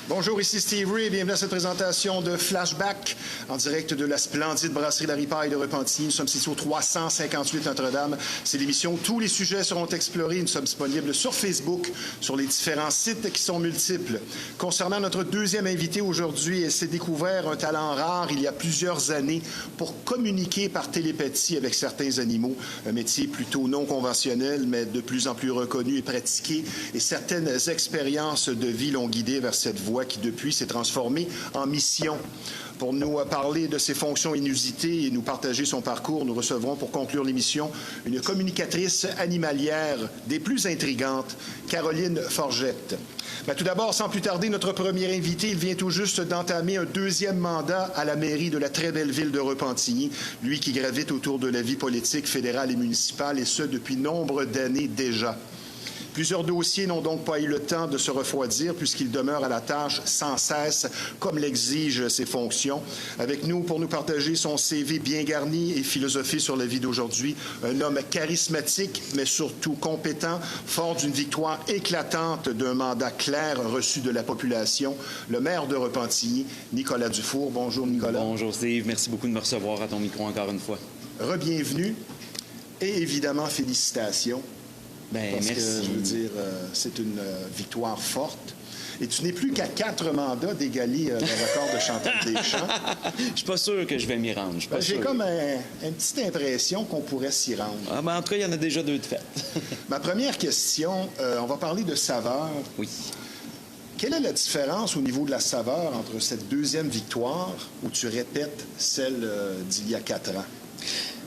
Bonjour, ici Steve Ray. Bienvenue à cette présentation de Flashback en direct de la splendide brasserie La Ripaille de Repentigny. Nous sommes situés au 358 Notre-Dame. C'est l'émission. Tous les sujets seront explorés. Nous sommes disponibles sur Facebook, sur les différents sites qui sont multiples. Concernant notre deuxième invité aujourd'hui, elle s'est découvert un talent rare il y a plusieurs années pour communiquer par télépathie avec certains animaux. Un métier plutôt non conventionnel, mais de plus en plus reconnu et pratiqué. Et certaines expériences de vie l'ont guidé vers cette voie qui, depuis, s'est transformée en mission. Pour nous parler de ses fonctions inusitées et nous partager son parcours, nous recevrons pour conclure l'émission une communicatrice animalière des plus intrigantes, Caroline Forgette. Tout d'abord, sans plus tarder, notre premier invité, il vient tout juste d'entamer un deuxième mandat à la mairie de la très belle ville de Repentigny, lui qui gravite autour de la vie politique fédérale et municipale, et ce, depuis nombre d'années déjà. Plusieurs dossiers n'ont donc pas eu le temps de se refroidir puisqu'il demeure à la tâche sans cesse, comme l'exigent ses fonctions. Avec nous, pour nous partager son CV bien garni et philosopher sur la vie d'aujourd'hui, un homme charismatique, mais surtout compétent, fort d'une victoire éclatante d'un mandat clair reçu de la population, le maire de Repentigny, Nicolas Dufour. Bonjour, Nicolas. Bonjour, Steve. Merci beaucoup de me recevoir à ton micro encore une fois. Re-bienvenue et évidemment, félicitations. Parce merci. Que, je veux dire, c'est une victoire forte. Et tu n'es plus qu'à 4 mandats d'égaler le record de Chantal Deschamps. Je suis pas sûr que je vais m'y rendre. J'ai comme une petite impression qu'on pourrait s'y rendre. En tout cas, il y en a déjà 2 de faites. Ma première question, on va parler de saveur. Oui. Quelle est la différence au niveau de la saveur entre cette deuxième victoire où tu répètes celle d'il y a 4 ans?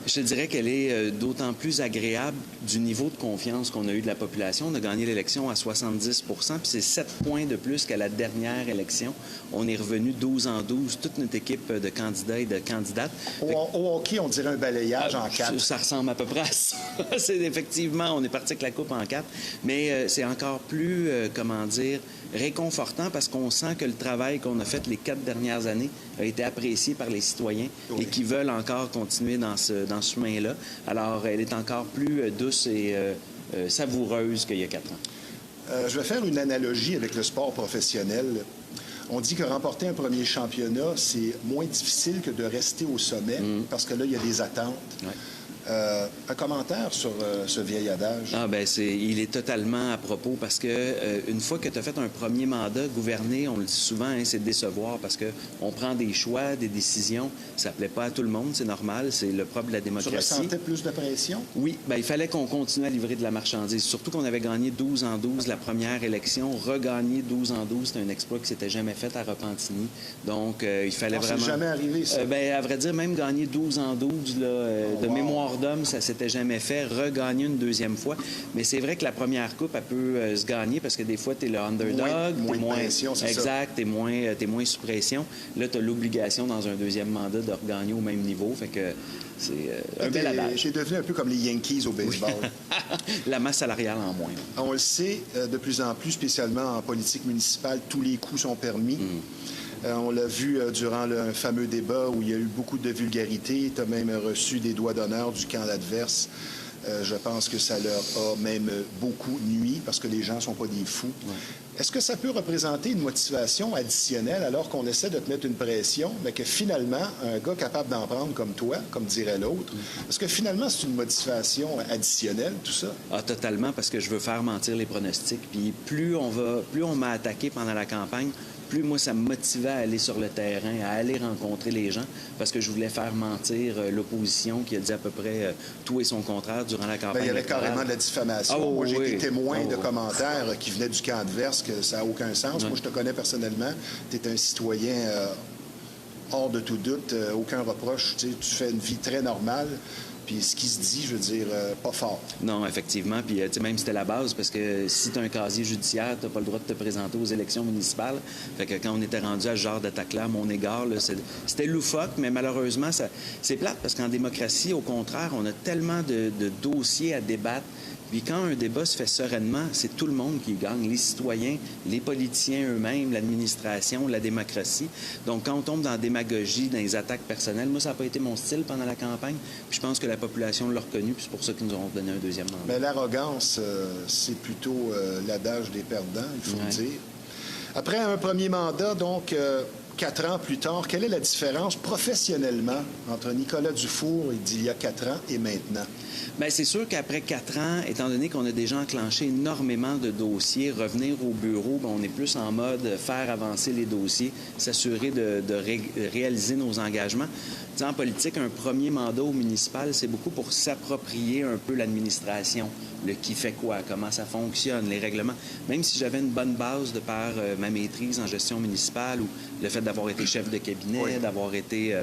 Je te dirais qu'elle est d'autant plus agréable du niveau de confiance qu'on a eu de la population. On a gagné l'élection à 70 puis c'est 7 points de plus qu'à la dernière élection. On est revenu 12 en 12, toute notre équipe de candidats et de candidates. Au hockey, on dirait un balayage en 4. Ça ressemble à peu près à ça. Effectivement, on est parti avec la coupe en 4, mais c'est encore plus, réconfortant parce qu'on sent que le travail qu'on a fait les 4 dernières années a été apprécié par les citoyens et qui veulent encore continuer dans ce chemin-là. Alors, elle est encore plus douce et savoureuse qu'il y a 4 ans. Je vais faire une analogie avec le sport professionnel. On dit que remporter un premier championnat, c'est moins difficile que de rester au sommet parce que là, il y a des attentes. Ouais. Un commentaire sur ce vieil adage? Il est totalement à propos parce que une fois que tu as fait un premier mandat, gouverner, on le dit souvent, c'est décevoir parce que on prend des choix, des décisions. Ça ne plaît pas à tout le monde, c'est normal, c'est le propre de la démocratie. Tu ressentais plus de pression? Oui, il fallait qu'on continue à livrer de la marchandise. Surtout qu'on avait gagné 12 en 12 la première élection. Regagner 12 en 12, c'est un exploit qui s'était jamais fait à Repentigny. Donc, il fallait vraiment... C'est jamais arrivé, ça? À vrai dire, même gagner 12 en 12, de mémoire d'homme, ça s'était jamais fait, regagner une deuxième fois. Mais c'est vrai que la première coupe, elle peut se gagner parce que des fois, tu es le underdog. Moins de pression, c'est ça. Exact, t'es moins sous pression. Là, tu as l'obligation dans un deuxième mandat de regagner au même niveau. Fait que c'est un bel adage. J'ai devenu un peu comme les Yankees au baseball. La masse salariale en moins. On le sait de plus en plus, spécialement en politique municipale, tous les coups sont permis. On l'a vu durant un fameux débat où il y a eu beaucoup de vulgarité. Tu as même reçu des doigts d'honneur du camp adverse. Je pense que ça leur a même beaucoup nui parce que les gens ne sont pas des fous. Ouais. Est-ce que ça peut représenter une motivation additionnelle alors qu'on essaie de te mettre une pression, mais que finalement, un gars capable d'en prendre comme toi, comme dirait l'autre, est-ce que finalement c'est une motivation additionnelle, tout ça? Totalement, parce que je veux faire mentir les pronostics. Puis plus on m'a attaqué pendant la campagne, plus moi, ça me motivait à aller sur le terrain, à aller rencontrer les gens, parce que je voulais faire mentir l'opposition qui a dit à peu près tout et son contraire durant la campagne. Il y avait carrément de la diffamation. Moi, j'ai été témoin de commentaires qui venaient du camp adverse, que ça n'a aucun sens. Moi, je te connais personnellement. Tu es un citoyen hors de tout doute, aucun reproche. Tu fais une vie très normale. Puis ce qui se dit, je veux dire, pas fort. Non, effectivement. Puis même c'était la base, parce que si tu as un casier judiciaire, tu n'as pas le droit de te présenter aux élections municipales. Fait que quand on était rendu à ce genre d'attaque-là, à mon égard, c'était loufoque, mais malheureusement, c'est plate, parce qu'en démocratie, au contraire, on a tellement de dossiers à débattre. Puis quand un débat se fait sereinement, c'est tout le monde qui gagne, les citoyens, les politiciens eux-mêmes, l'administration, la démocratie. Donc quand on tombe dans la démagogie, dans les attaques personnelles, moi, ça n'a pas été mon style pendant la campagne. Puis je pense que la population l'a reconnu, puis c'est pour ça qu'ils nous ont donné un deuxième mandat. Mais l'arrogance, c'est plutôt l'adage des perdants, il faut le dire. Après un premier mandat, donc 4 ans plus tard, quelle est la différence professionnellement entre Nicolas Dufour d'il y a 4 ans et maintenant? Bien, c'est sûr qu'après 4 ans, étant donné qu'on a déjà enclenché énormément de dossiers, revenir au bureau, bien, on est plus en mode faire avancer les dossiers, s'assurer de réaliser nos engagements. Tu sais, en politique, un premier mandat au municipal, c'est beaucoup pour s'approprier un peu l'administration, le qui fait quoi, comment ça fonctionne, les règlements. Même si j'avais une bonne base de par ma maîtrise en gestion municipale ou le fait d'avoir été chef de cabinet, oui, d'avoir été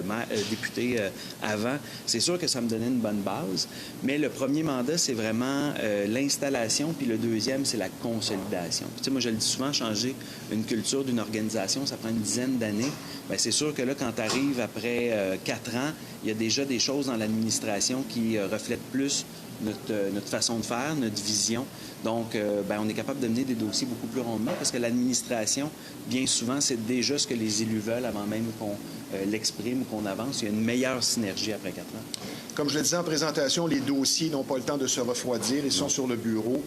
député avant, c'est sûr que ça me donnait une bonne base. Mais le premier mandat, c'est vraiment l'installation, puis le deuxième, c'est la consolidation. Puis, tu sais, moi, je le dis souvent, changer une culture d'une organisation, ça prend une dizaine d'années. Bien, c'est sûr que là, quand tu arrives après 4 ans, il y a déjà des choses dans l'administration qui reflètent plus notre façon de faire, notre vision. Donc, bien, on est capable de mener des dossiers beaucoup plus rondement parce que l'administration, bien souvent, c'est déjà ce que les élus veulent avant même qu'on l'exprime ou qu'on avance. Il y a une meilleure synergie après 4 ans. Comme je le disais en présentation, les dossiers n'ont pas le temps de se refroidir. Ils sont sur le bureau.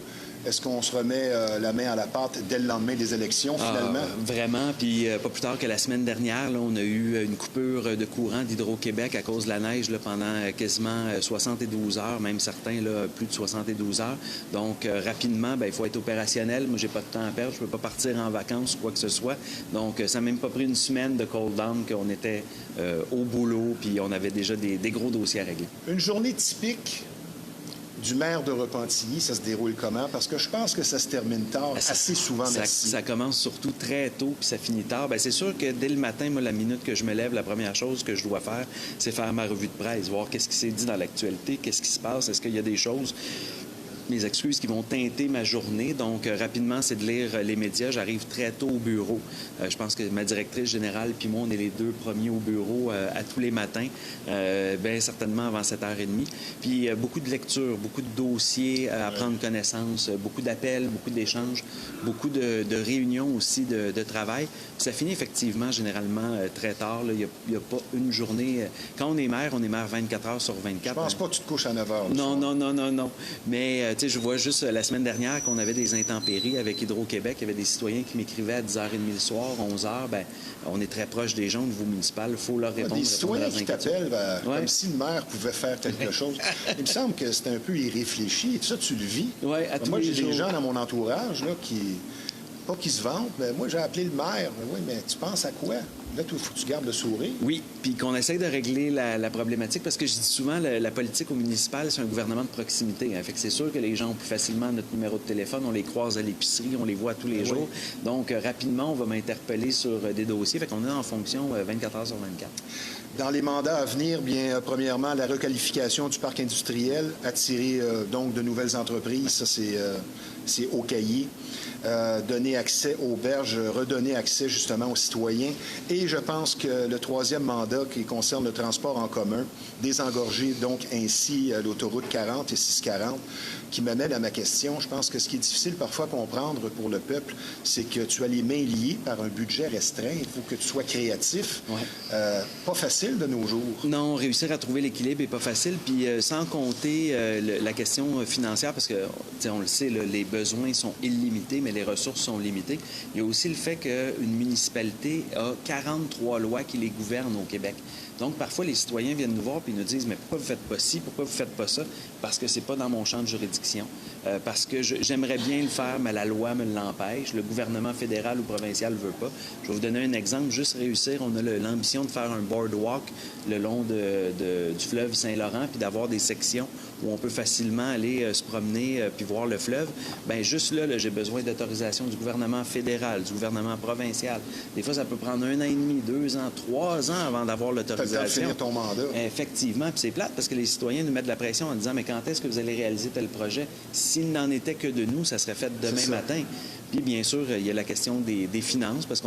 Est-ce qu'on se remet la main à la pâte dès le lendemain des élections, finalement? Vraiment. Puis pas plus tard que la semaine dernière, là, on a eu une coupure de courant d'Hydro-Québec à cause de la neige là, pendant quasiment 72 heures, même certains, là, plus de 72 heures. Donc, rapidement, bien, il faut être opérationnel. Moi, j'ai pas de temps à perdre. Je peux pas partir en vacances ou quoi que ce soit. Donc, ça n'a même pas pris une semaine de cool-down qu'on était au boulot, puis on avait déjà des gros dossiers à régler. Une journée typique du maire de Repentigny, ça se déroule comment? Parce que je pense que ça se termine tard, assez souvent, merci. Ça commence surtout très tôt, puis ça finit tard. Bien, c'est sûr que dès le matin, moi, la minute que je me lève, la première chose que je dois faire, c'est faire ma revue de presse, voir qu'est-ce qui s'est dit dans l'actualité, qu'est-ce qui se passe, est-ce qu'il y a des choses, mes excuses, qui vont teinter ma journée. Donc, rapidement, c'est de lire les médias. J'arrive très tôt au bureau. Je pense que ma directrice générale puis moi, on est les 2 premiers au bureau à tous les matins, bien certainement avant 7h30. Puis, beaucoup de lectures, beaucoup de dossiers à prendre connaissance, beaucoup d'appels, beaucoup d'échanges, beaucoup de réunions aussi de travail. Puis ça finit effectivement, généralement, très tard. Là. Il n'y a pas une journée... Quand on est maire 24 heures sur 24. Je pense pas que tu te couches à 9 heures. Non. Mais... tu sais, je vois juste la semaine dernière qu'on avait des intempéries avec Hydro-Québec. Il y avait des citoyens qui m'écrivaient à 10h30 le soir, 11h. Bien, on est très proche des gens au niveau municipal. Il faut leur répondre. Des citoyens qui t'appellent comme si le maire pouvait faire quelque chose. Il me semble que c'est un peu irréfléchi. Et tout ça, tu le vis. Oui, à tous moi, les j'ai jours. des gens dans mon entourage là, qui... Pas qui se vantent, mais moi, j'ai appelé le maire. Mais oui, mais tu penses à quoi? Là, il faut que tu gardes le sourire. Oui, puis qu'on essaye de régler la problématique, parce que je dis souvent, la politique au municipal, c'est un gouvernement de proximité. Hein. Fait que c'est sûr que les gens ont plus facilement notre numéro de téléphone, on les croise à l'épicerie, on les voit tous les jours. Donc, rapidement, on va m'interpeller sur des dossiers. Fait qu'on est en fonction 24 heures sur 24. Dans les mandats à venir, bien, premièrement, la requalification du parc industriel, attirer donc de nouvelles entreprises, ça, c'est au cahier. Donner accès aux berges, redonner accès justement aux citoyens. Et je pense que le 3e mandat qui concerne le transport en commun, désengorger donc ainsi l'autoroute 40 et 640, qui m'amène à ma question. Je pense que ce qui est difficile parfois à comprendre pour le peuple, c'est que tu as les mains liées par un budget restreint. Il faut que tu sois créatif. Ouais. Pas facile de nos jours. Non, réussir à trouver l'équilibre n'est pas facile. Puis sans compter la question financière, parce que, on le sait, là, les besoins sont illimités, mais les ressources sont limitées. Il y a aussi le fait qu'une municipalité a 43 lois qui les gouvernent au Québec. Donc, parfois, les citoyens viennent nous voir et nous disent « Mais pourquoi vous ne faites pas ci? Pourquoi vous ne faites pas ça? » Parce que c'est pas dans mon champ de juridiction. Parce que j'aimerais bien le faire, mais la loi me l'empêche. Le gouvernement fédéral ou provincial ne veut pas. Je vais vous donner un exemple. Juste réussir, on a l'ambition de faire un boardwalk le long du fleuve Saint-Laurent puis d'avoir des sections où on peut facilement aller se promener puis voir le fleuve. Bien, juste là, j'ai besoin d'autorisation du gouvernement fédéral, du gouvernement provincial. Des fois, ça peut prendre 1 an et demi, 2 ans, 3 ans avant d'avoir l'autorisation. T'as le temps de finir ton mandat. Effectivement, puis c'est plate parce que les citoyens nous mettent de la pression en disant « Mais quand est-ce que vous allez réaliser tel projet? » S'il n'en était que de nous, ça serait fait demain matin. Puis, bien sûr, il y a la question des finances, parce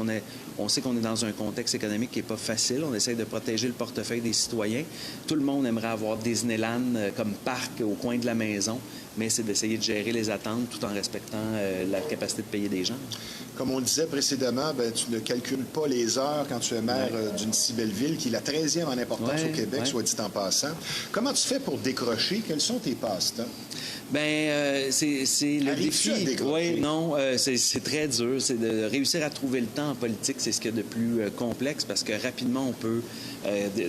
on sait qu'on est dans un contexte économique qui n'est pas facile. On essaie de protéger le portefeuille des citoyens. Tout le monde aimerait avoir Disneyland comme parc au coin de la maison, mais c'est d'essayer de gérer les attentes tout en respectant la capacité de payer des gens. Comme on le disait précédemment, ben, tu ne calcules pas les heures quand tu es maire d'une si belle ville, qui est la 13e en importance au Québec, soit dit en passant. Comment tu fais pour décrocher? Quels sont tes passe-temps? Bien, c'est le défi. Oui, non, c'est très dur. C'est de réussir à trouver le temps en politique, c'est ce qu'il y a de plus complexe parce que rapidement, on peut.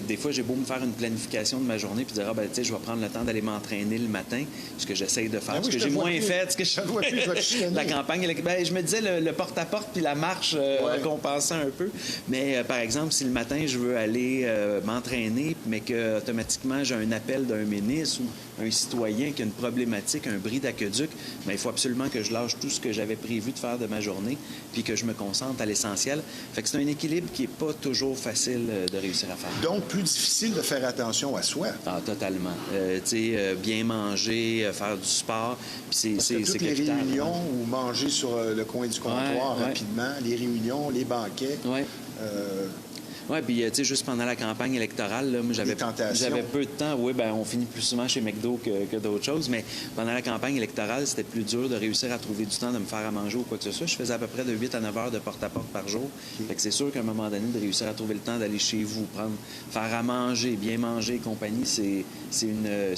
Des fois, j'ai beau me faire une planification de ma journée puis dire, ah, ben, tu sais, je vais prendre le temps d'aller m'entraîner le matin, ce que j'essaye de faire, Ah oui, ce que j'ai moins fait, ce que je vois plus, je vais te chicaner. La campagne. Ben, je me disais, le porte-à-porte puis la marche compensait un peu. Mais, par exemple, si le matin, je veux aller m'entraîner, mais que automatiquement, j'ai un appel d'un ministre ou un citoyen qui a une problématique, un bris d'aqueduc, bien, il faut absolument que je lâche tout ce que j'avais prévu de faire de ma journée puis que je me concentre à l'essentiel. Fait que c'est un équilibre qui n'est pas toujours facile de réussir à faire. Donc, plus difficile de faire attention à soi. Ah, totalement. Tu sais, bien manger, faire du sport, puis c'est toutes les réunions ou manger sur le coin du comptoir rapidement, les réunions, les banquets. Oui. Oui, puis, tu sais, juste pendant la campagne électorale, là, moi, j'avais peu de temps. Oui, bien, on finit plus souvent chez McDo que d'autres choses, mais pendant la campagne électorale, c'était plus dur de réussir à trouver du temps de me faire à manger ou quoi que ce soit. Je faisais à peu près de 8 à 9 heures de porte-à-porte par jour. Fait que c'est sûr qu'à un moment donné, de réussir à trouver le temps d'aller chez vous, faire à manger, bien manger et compagnie, c'est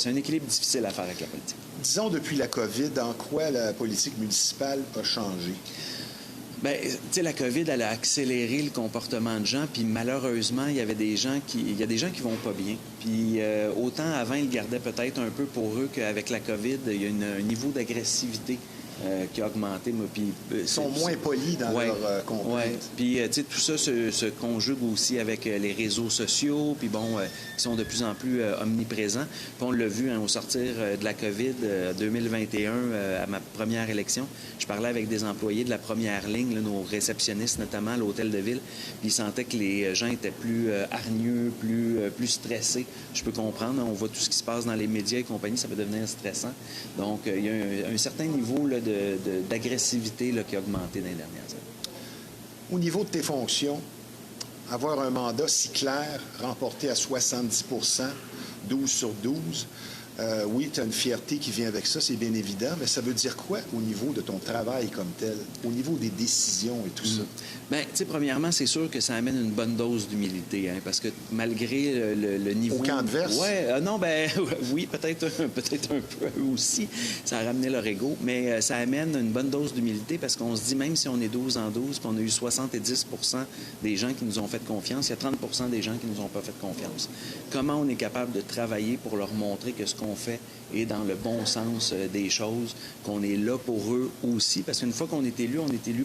un équilibre difficile à faire avec la politique. Disons, depuis la COVID, en quoi la politique municipale a changé? Bien, tu sais, la COVID, elle a accéléré le comportement de gens, puis malheureusement, il y a des gens qui vont pas bien. Puis autant avant, ils gardaient peut-être un peu pour eux qu'avec la COVID, il y a un niveau d'agressivité qui a augmenté. Ils sont moins polis dans leur conduite. Oui. Puis, tu sais, tout ça se conjugue aussi avec les réseaux sociaux, puis bon, qui sont de plus en plus omniprésents. Puis on l'a vu au sortir de la COVID 2021, à ma première élection. Je parlais avec des employés de la première ligne, là, nos réceptionnistes notamment à l'hôtel de ville, puis ils sentaient que les gens étaient plus hargneux, plus stressés. Je peux comprendre, on voit tout ce qui se passe dans les médias et compagnie, ça peut devenir stressant. Donc, il y a un certain niveau là, d'agressivité là, qui a augmenté dans les dernières années. Au niveau de tes fonctions, avoir un mandat si clair, remporté à 70 12 sur 12, oui, tu as une fierté qui vient avec ça, c'est bien évident, mais ça veut dire quoi au niveau de ton travail comme tel, au niveau des décisions et tout ça? Bien, tu sais, premièrement, c'est sûr que ça amène une bonne dose d'humilité, hein, parce que malgré le niveau... Au camp adverse? Oui, non, ben oui, peut-être un peu aussi, ça a ramené leur ego, mais ça amène une bonne dose d'humilité parce qu'on se dit, même si on est 12 en 12, puis on a eu 70 des gens qui nous ont fait confiance, il y a 30 des gens qui nous ont pas fait confiance. Comment on est capable de travailler pour leur montrer que ce qu'on fait est dans le bon sens des choses, qu'on est là pour eux aussi, parce qu'une fois qu'on est élu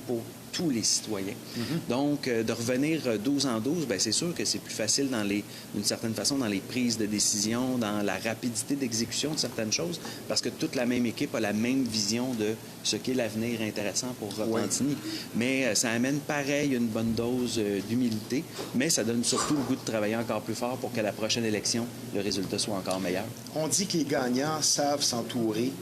pour tous les citoyens. Donc, de revenir 12 en 12, bien, c'est sûr que c'est plus facile d'une certaine façon dans les prises de décision, dans la rapidité d'exécution de certaines choses, parce que toute la même équipe a la même vision de ce qu'est l'avenir intéressant pour Repentigny. Mais ça amène pareil une bonne dose d'humilité, mais ça donne surtout le goût de travailler encore plus fort pour que la prochaine élection, le résultat soit encore meilleur. On dit que les gagnants savent s'entourer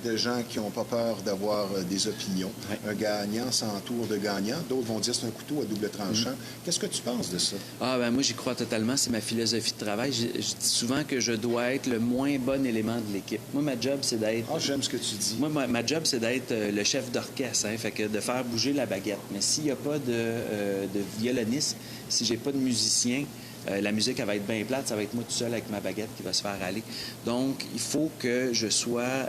de gens qui n'ont pas peur d'avoir des opinions. Un gagnant s'entoure de gagnants. D'autres vont dire que c'est un couteau à double tranchant. Qu'est-ce que tu penses de ça? Ah, ben moi, j'y crois totalement. C'est ma philosophie de travail. Je dis souvent que je dois être le moins bon élément de l'équipe. Moi, ma job, c'est d'être... Ah, j'aime ce que tu dis. Moi, ma job, c'est d'être le chef d'orchestre, hein, fait que de faire bouger la baguette. Mais s'il n'y a pas de violoniste, si j'ai pas de musicien, la musique, elle va être bien plate, ça va être moi tout seul avec ma baguette qui va se faire aller. Donc, il faut que je sois,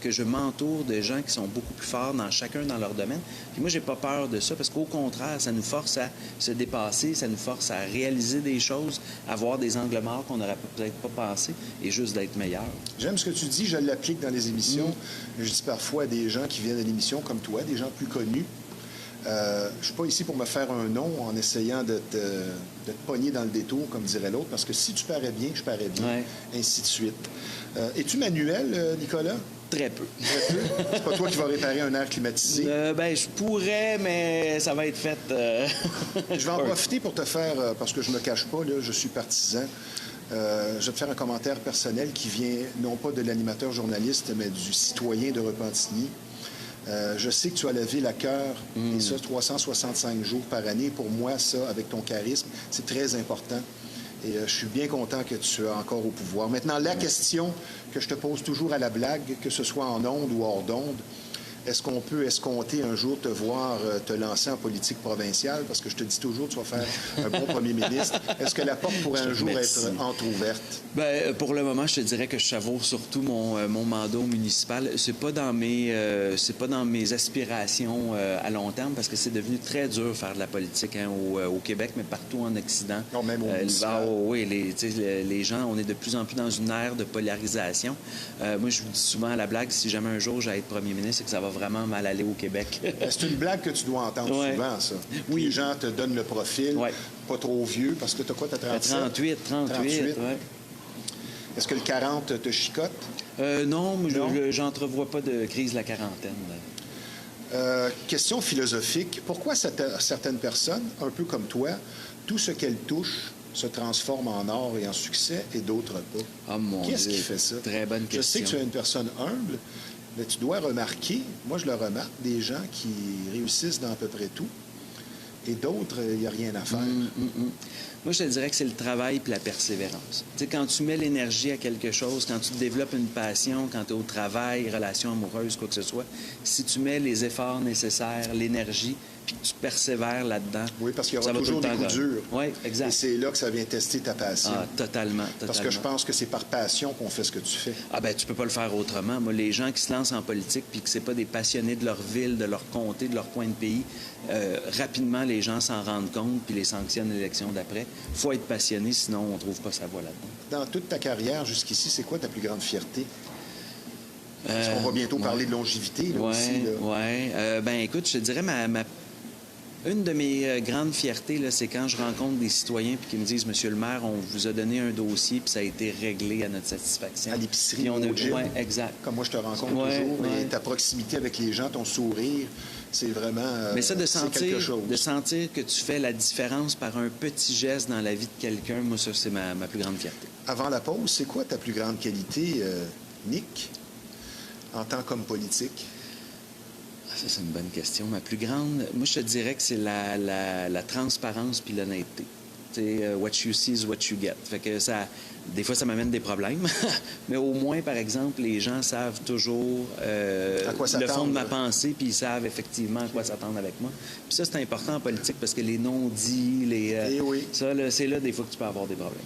que je m'entoure de gens qui sont beaucoup plus forts chacun dans leur domaine. Puis moi, j'ai pas peur de ça parce qu'au contraire, ça nous force à se dépasser, ça nous force à réaliser des choses, à voir des angles morts qu'on n'aurait peut-être pas pensé et juste d'être meilleur. J'aime ce que tu dis, je l'applique dans les émissions. Je dis parfois à des gens qui viennent à l'émission comme toi, des gens plus connus. Je ne suis pas ici pour me faire un nom en essayant de te pogner dans le détour, comme dirait l'autre, parce que si tu parais bien, je parais bien, ainsi de suite. Es-tu manuel, Nicolas? Très peu. Très peu? C'est pas toi qui vas réparer un air climatisé? Ben, je pourrais, mais ça va être fait... Je vais en profiter pour te faire, parce que je me cache pas, là, je suis partisan. Je vais te faire un commentaire personnel qui vient non pas de l'animateur journaliste, mais du citoyen de Repentigny. Je sais que tu as la ville à cœur, et ça, 365 jours par année. Pour moi, ça, avec ton charisme, c'est très important. Et je suis bien content que tu sois encore au pouvoir. Maintenant, la question que je te pose toujours à la blague, que ce soit en ondes ou hors d'ondes, Est-ce qu'on peut escompter un jour te voir te lancer en politique provinciale? Parce que je te dis toujours, tu vas faire un bon premier ministre. Est-ce que la porte pourrait un jour être entrouverte? Bien, pour le moment, je te dirais que je savoure surtout mon mandat au municipal. C'est pas dans mes aspirations à long terme, parce que c'est devenu très dur de faire de la politique au Québec, mais partout en Occident. Non, même au municipal. Oui, les gens, on est de plus en plus dans une ère de polarisation. Moi, je vous dis souvent à la blague, si jamais un jour j'ai à être premier ministre, c'est que ça va vraiment mal aller au Québec. C'est une blague que tu dois entendre souvent, ça. Oui. Les gens te donnent le profil, pas trop vieux, parce que tu as quoi, tu as 37? 38. Ouais. Est-ce que le 40 te chicote? Non, j'entrevois pas de crise de la quarantaine. Question philosophique. Pourquoi certaines personnes, un peu comme toi, tout ce qu'elles touchent se transforme en or et en succès et d'autres pas? Oh mon Dieu. Qu'est-ce qui fait ça? Très bonne question. Je sais que tu es une personne humble, mais tu dois remarquer, moi je le remarque, des gens qui réussissent dans à peu près tout et d'autres, il n'y a rien à faire. Moi, je te dirais que c'est le travail et la persévérance. Tu sais, quand tu mets l'énergie à quelque chose, quand tu développes une passion, quand tu es au travail, relation amoureuse, quoi que ce soit, si tu mets les efforts nécessaires, l'énergie, puis que tu persévères là-dedans. Oui, parce qu'il y aura toujours des coups durs. Oui, exact. Et c'est là que ça vient tester ta passion. Ah, totalement. Parce que je pense que c'est par passion qu'on fait ce que tu fais. Ah ben, tu peux pas le faire autrement. Moi, les gens qui se lancent en politique puis que c'est pas des passionnés de leur ville, de leur comté, de leur coin de pays, rapidement, les gens s'en rendent compte puis les sanctionnent l'élection d'après. Faut être passionné, sinon on trouve pas sa voie là-dedans. Dans toute ta carrière jusqu'ici, c'est quoi ta plus grande fierté? On va bientôt parler de longévité, là, aussi. Oui. Ben, écoute, je te dirais une de mes grandes fiertés, là, c'est quand je rencontre des citoyens puis qui me disent, Monsieur le maire, on vous a donné un dossier puis ça a été réglé à notre satisfaction. À l'épicerie, au gym. Oui, exact. Comme moi, je te rencontre toujours, mais ta proximité avec les gens, ton sourire, c'est vraiment mais ça, quelque chose. De sentir que tu fais la différence par un petit geste dans la vie de quelqu'un, moi, ça, c'est ma plus grande fierté. Avant la pause, c'est quoi ta plus grande qualité, Nick, en tant qu'homme politique? Ça, c'est une bonne question. Ma plus grande, moi, je te dirais que c'est la transparence puis l'honnêteté. Tu sais, what you see is what you get. Fait que des fois, ça m'amène des problèmes. Mais au moins, par exemple, les gens savent toujours le fond de ma pensée, puis ils savent effectivement à quoi s'attendre avec moi. Puis ça, c'est important en politique parce que les non-dits, ça, là, c'est là des fois que tu peux avoir des problèmes.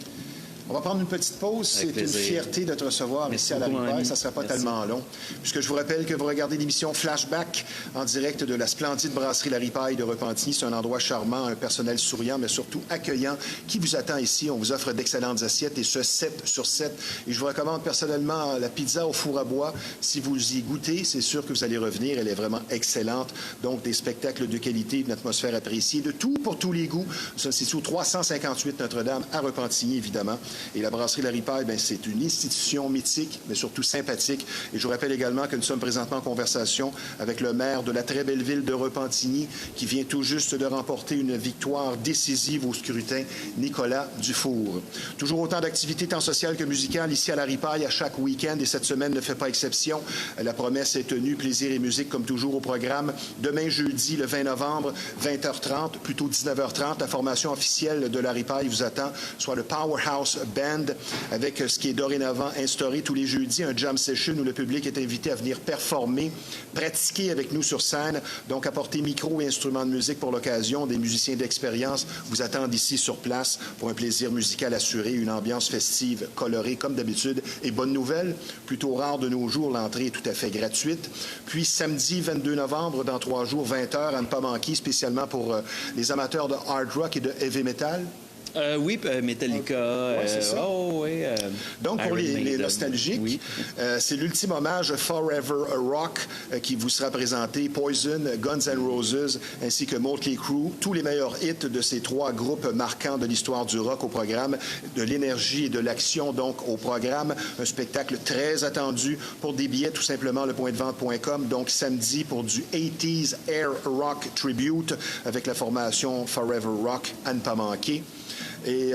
On va prendre une petite pause. C'est une fierté de te recevoir ici à la Ripaille. Ça ne sera pas tellement long. Puisque je vous rappelle que vous regardez l'émission Flashback en direct de la splendide brasserie La Ripaille de Repentigny. C'est un endroit charmant, un personnel souriant, mais surtout accueillant qui vous attend ici. On vous offre d'excellentes assiettes et ce 7 sur 7. Et je vous recommande personnellement la pizza au four à bois. Si vous y goûtez, c'est sûr que vous allez revenir. Elle est vraiment excellente. Donc, des spectacles de qualité, une atmosphère appréciée, de tout pour tous les goûts. Nous sommes situés au 358 Notre-Dame à Repentigny, évidemment. Et la brasserie La Ripaille, c'est une institution mythique, mais surtout sympathique. Et je vous rappelle également que nous sommes présentement en conversation avec le maire de la très belle ville de Repentigny, qui vient tout juste de remporter une victoire décisive au scrutin, Nicolas Dufour. Toujours autant d'activités tant sociales que musicales ici à La Ripaille à chaque week-end, et cette semaine ne fait pas exception. La promesse est tenue, plaisir et musique comme toujours au programme. Demain, jeudi, le 20 novembre, 20h30, plutôt 19h30, la formation officielle de La Ripaille vous attend, soit le Powerhouse Band, avec ce qui est dorénavant instauré tous les jeudis, un jam session où le public est invité à venir performer, pratiquer avec nous sur scène, donc apporter micro et instruments de musique pour l'occasion. Des musiciens d'expérience vous attendent ici sur place pour un plaisir musical assuré, une ambiance festive colorée comme d'habitude. Et bonne nouvelle, plutôt rare de nos jours, l'entrée est tout à fait gratuite. Puis samedi 22 novembre, dans 3 jours, 20h, à ne pas manquer, spécialement pour les amateurs de hard rock et de heavy metal. Oui, Metallica. C'est ça. Donc, pour les nostalgiques, c'est l'ultime hommage Forever Rock qui vous sera présenté. Poison, Guns N' Roses, ainsi que Motley Crue. Tous les meilleurs hits de ces 3 groupes marquants de l'histoire du rock au programme, de l'énergie et de l'action, donc, au programme. Un spectacle très attendu. Pour des billets, tout simplement, lepointdevente.com. Donc, samedi, pour du 80s Air Rock Tribute avec la formation Forever Rock, à ne pas manquer. Et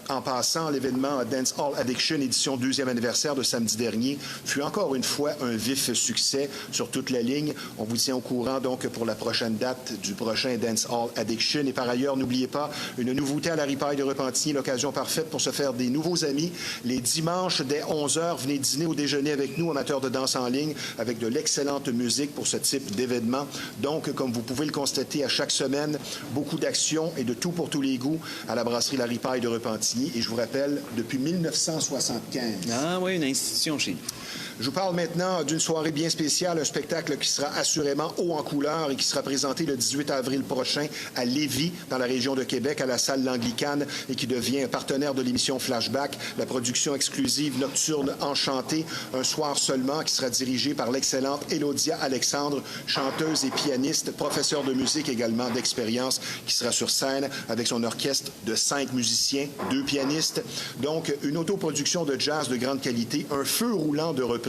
en passant, l'événement Dance Hall Addiction, édition 2e anniversaire de samedi dernier, fut encore une fois un vif succès sur toute la ligne. On vous tient au courant donc pour la prochaine date du prochain Dance Hall Addiction. Et par ailleurs, n'oubliez pas, une nouveauté à la Ripaille de Repentigny, l'occasion parfaite pour se faire des nouveaux amis. Les dimanches, dès 11h, venez dîner ou déjeuner avec nous, amateurs de danse en ligne, avec de l'excellente musique pour ce type d'événement. Donc, comme vous pouvez le constater à chaque semaine, beaucoup d'actions et de tout pour tous les goûts à la brasserie La Ripaille de Repentigny. Et je vous rappelle, depuis 1975. Ah oui, une institution chez nous. Je vous parle maintenant d'une soirée bien spéciale, un spectacle qui sera assurément haut en couleur et qui sera présenté le 18 avril prochain à Lévis, dans la région de Québec, à la salle L'Anglicane, et qui devient un partenaire de l'émission Flashback, la production exclusive Nocturne Enchantée, un soir seulement, qui sera dirigé par l'excellente Élodia Alexandre, chanteuse et pianiste, professeure de musique également d'expérience, qui sera sur scène avec son orchestre de 5 musiciens, 2 pianistes. Donc, une autoproduction de jazz de grande qualité, un feu roulant de reprises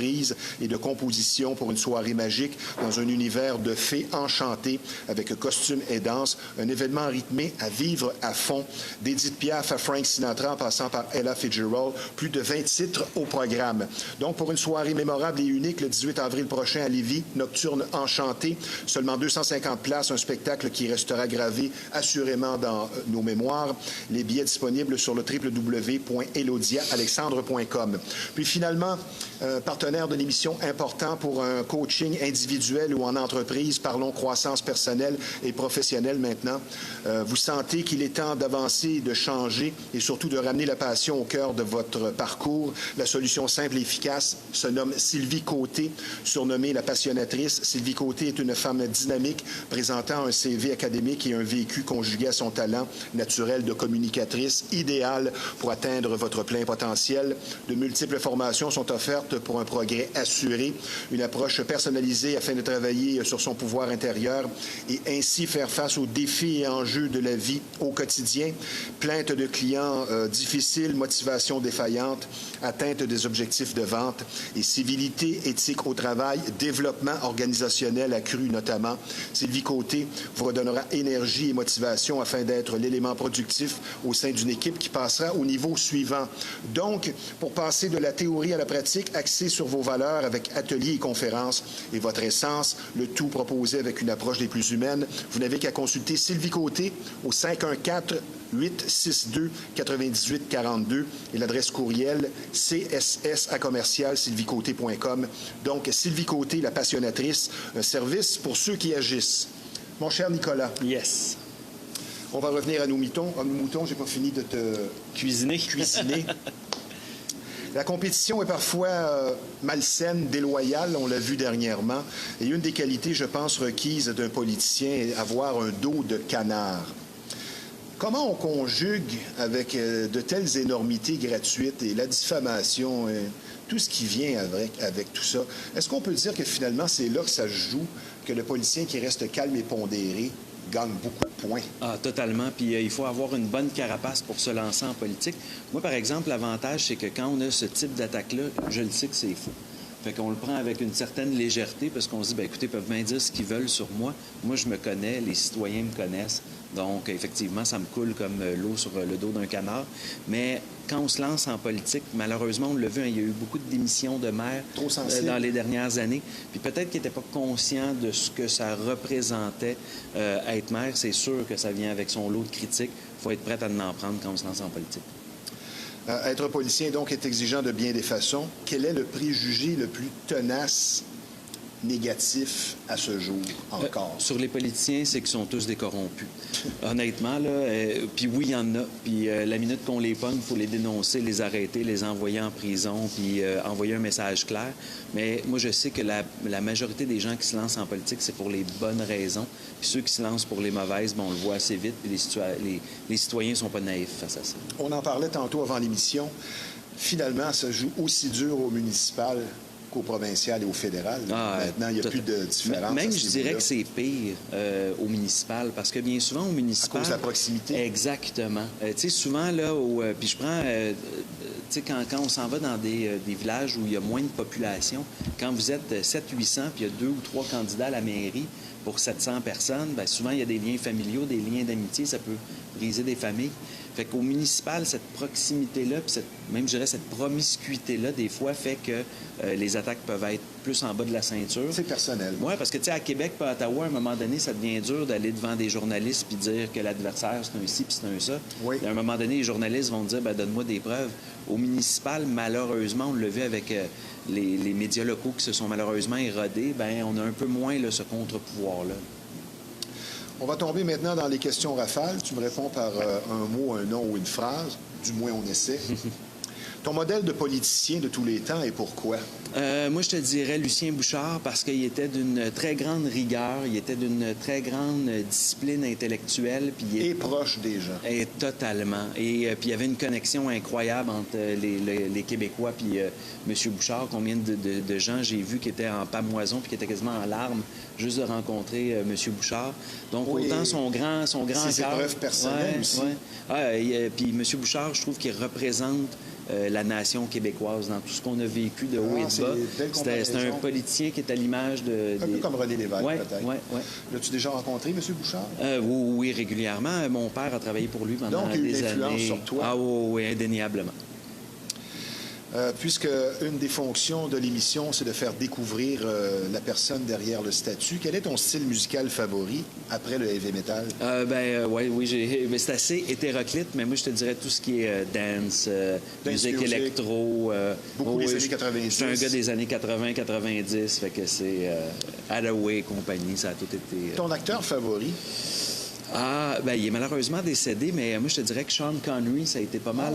et de composition pour une soirée magique dans un univers de fées enchantées avec costumes et danse. Un événement rythmé à vivre à fond. D'Edith Piaf à Frank Sinatra en passant par Ella Fitzgerald. Plus de 20 titres au programme. Donc, pour une soirée mémorable et unique, le 18 avril prochain à Lévis, Nocturne Enchantée. Seulement 250 places, un spectacle qui restera gravé assurément dans nos mémoires. Les billets disponibles sur le www.elodiaalexandre.com. Puis finalement, partenaire de l'émission important pour un coaching individuel ou en entreprise. Parlons croissance personnelle et professionnelle maintenant. Vous sentez qu'il est temps d'avancer, de changer et surtout de ramener la passion au cœur de votre parcours. La solution simple et efficace se nomme Sylvie Côté, surnommée la passionnatrice. Sylvie Côté est une femme dynamique présentant un CV académique et un vécu conjugué à son talent naturel de communicatrice, idéal pour atteindre votre plein potentiel. De multiples formations sont offertes pour un progrès assuré, une approche personnalisée afin de travailler sur son pouvoir intérieur et ainsi faire face aux défis et enjeux de la vie au quotidien. Plainte de clients difficiles, motivation défaillante, atteinte des objectifs de vente et civilité éthique au travail, développement organisationnel accru notamment. Sylvie Côté vous redonnera énergie et motivation afin d'être l'élément productif au sein d'une équipe qui passera au niveau suivant. Donc, pour passer de la théorie à la pratique, axée sur vos valeurs avec ateliers et conférences et votre essence, le tout proposé avec une approche des plus humaines, vous n'avez qu'à consulter Sylvie Côté au 514-862-9842 et l'adresse courriel css@sylviecoté.com. Donc, Sylvie Côté, la passionnatrice, un service pour ceux qui agissent. Mon cher Nicolas. Yes. On va revenir à nos moutons. À nos moutons, j'ai pas fini de te Cuisiner. La compétition est parfois malsaine, déloyale, on l'a vu dernièrement. Et une des qualités, je pense, requises d'un politicien est avoir un dos de canard. Comment on conjugue avec de telles énormités gratuites et la diffamation, tout ce qui vient avec tout ça? Est-ce qu'on peut dire que finalement, c'est là que ça se joue, que le politicien qui reste calme et pondéré gagne beaucoup de points? Ah, totalement. Puis il faut avoir une bonne carapace pour se lancer en politique. Moi, par exemple, l'avantage, c'est que quand on a ce type d'attaque-là, je le sais que c'est faux. Fait qu'on le prend avec une certaine légèreté parce qu'on se dit, bien, écoutez, ils peuvent bien dire ce qu'ils veulent sur moi. Moi, je me connais, les citoyens me connaissent. Donc, effectivement, ça me coule comme l'eau sur le dos d'un canard. Mais quand on se lance en politique, malheureusement, on l'a vu, hein, il y a eu beaucoup de démissions de maires dans les dernières années. Puis peut-être qu'ils n'étaient pas conscients de ce que ça représentait être maire. C'est sûr que ça vient avec son lot de critiques. Il faut être prêt à en prendre quand on se lance en politique. Être policier, donc, est exigeant de bien des façons. Quel est le préjugé le plus tenace, négatif à ce jour encore? Sur les politiciens, c'est qu'ils sont tous des corrompus. Honnêtement, là, puis oui, il y en a. Puis la minute qu'on les pogne, il faut les dénoncer, les arrêter, les envoyer en prison, puis envoyer un message clair. Mais moi, je sais que la majorité des gens qui se lancent en politique, c'est pour les bonnes raisons. Puis ceux qui se lancent pour les mauvaises, on le voit assez vite. Puis les citoyens ne sont pas naïfs face à ça. On en parlait tantôt avant l'émission. Finalement, ça joue aussi dur au municipal qu'au provincial et au fédéral. Maintenant, il n'y a plus de différence. Même, je dirais que c'est pire au municipal, parce que bien souvent, au municipal... À cause de la proximité. Exactement. Tu sais, souvent, là, puis je prends... tu sais, quand on s'en va dans des villages où il y a moins de population, quand vous êtes 700-800, puis il y a 2 ou 3 candidats à la mairie, pour 700 personnes, bien, souvent, il y a des liens familiaux, des liens d'amitié, ça peut briser des familles. Fait qu'au municipal, cette proximité-là, puis même, je dirais, cette promiscuité-là, des fois, fait que les attaques peuvent être plus en bas de la ceinture. C'est personnel. Oui, parce que, tu sais, à Québec pas à Ottawa, à un moment donné, ça devient dur d'aller devant des journalistes puis dire que l'adversaire, c'est un ci puis c'est un ça. Oui. Et à un moment donné, les journalistes vont dire, ben donne-moi des preuves. Au municipal, malheureusement, on l'a vu avec les médias locaux qui se sont malheureusement érodés, ben on a un peu moins là, ce contre-pouvoir-là. On va tomber maintenant dans les questions rafales. Tu me réponds par un mot, un nom ou une phrase. Du moins, on essaie. Ton modèle de politicien de tous les temps et pourquoi? Moi, je te dirais Lucien Bouchard parce qu'il était d'une très grande rigueur, il était d'une très grande discipline intellectuelle. Puis Et proche des gens. Et totalement. Et puis il y avait une connexion incroyable entre les Québécois puis M. Bouchard. Combien de gens j'ai vu qui étaient en pamoison puis qui étaient quasiment en larmes juste de rencontrer M. Bouchard. Donc, oui, autant son grand ses cœur... épreuves personnelles aussi. Ouais. Puis M. Bouchard, je trouve qu'il représente la nation québécoise dans tout ce qu'on a vécu de haut et de bas. C'était un politicien qui est à l'image de... Un peu comme René Lévesque, peut-être. Oui. L'as-tu déjà rencontré, M. Bouchard? Oui, régulièrement. Mon père a travaillé pour lui pendant des années. Donc, il a eu une influence sur toi? Ah oui, indéniablement. Puisque une des fonctions de l'émission, c'est de faire découvrir la personne derrière le statut, quel est ton style musical favori après le heavy metal? Oui, c'est assez hétéroclite, mais moi, je te dirais tout ce qui est dance musique électro. Beaucoup des années 90. Je suis un gars des années 80-90, fait que c'est Hathaway et compagnie, ça a tout été... Ton acteur favori? Il est malheureusement décédé, mais moi, je te dirais que Sean Connery, ça a été pas mal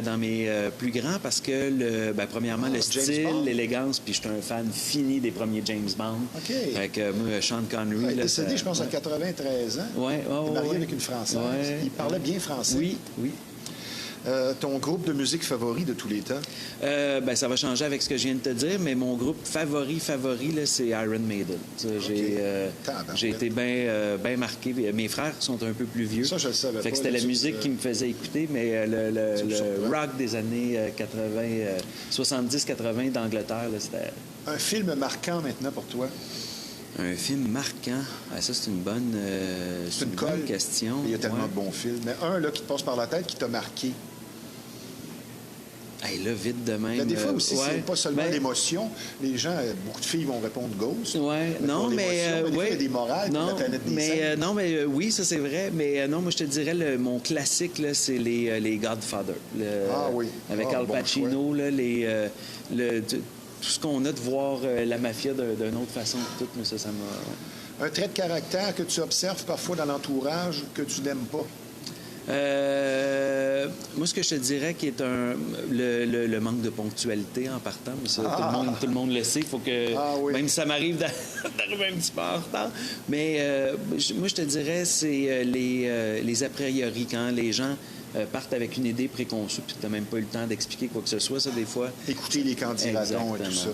dans mes plus grands parce que, premièrement, le style, l'élégance, puis je suis un fan fini des premiers James Bond. OK. Fait que moi, Sean Connery... Il est décédé, je pense, à 93 ans. Oui, il est marié avec une Française. Ouais. Il parlait bien français. Oui. Ton groupe de musique favori de tous les temps? Ça va changer avec ce que je viens de te dire, mais mon groupe favori, là, c'est Iron Maiden. J'ai été bien marqué. Mes frères sont un peu plus vieux. Ça, je le savais pas. C'était la musique qui me faisait écouter, mais le rock des années 70-80 d'Angleterre, c'était... Un film marquant maintenant pour toi? Un film marquant? Ça, c'est une bonne, bonne question. Il y a tellement de bons films. Mais un là, qui te passe par la tête, qui t'a marqué? Là, vite de même. Des fois aussi, c'est pas seulement l'émotion. Les gens, beaucoup de filles vont répondre Ghost. Non, mais... des fois, il y a des morales, non, la planète des mais oui, ça, c'est vrai. Mais non, moi, je te dirais, mon classique, là, c'est les Godfather. Avec Al Pacino, là, tout ce qu'on a de voir la mafia d'une autre façon, tout, mais ça m'a... Un trait de caractère que tu observes parfois dans l'entourage que tu n'aimes pas? Moi, ce que je te dirais qui est le manque de ponctualité en partant, mais ça, tout le monde le sait. Il faut que, même si ça m'arrive d'arriver un petit peu en retard. Mais moi, je te dirais, c'est les a priori, quand les gens partent avec une idée préconçue puis tu n'as même pas eu le temps d'expliquer quoi que ce soit, ça, des fois... Écouter les candidats et tout ça.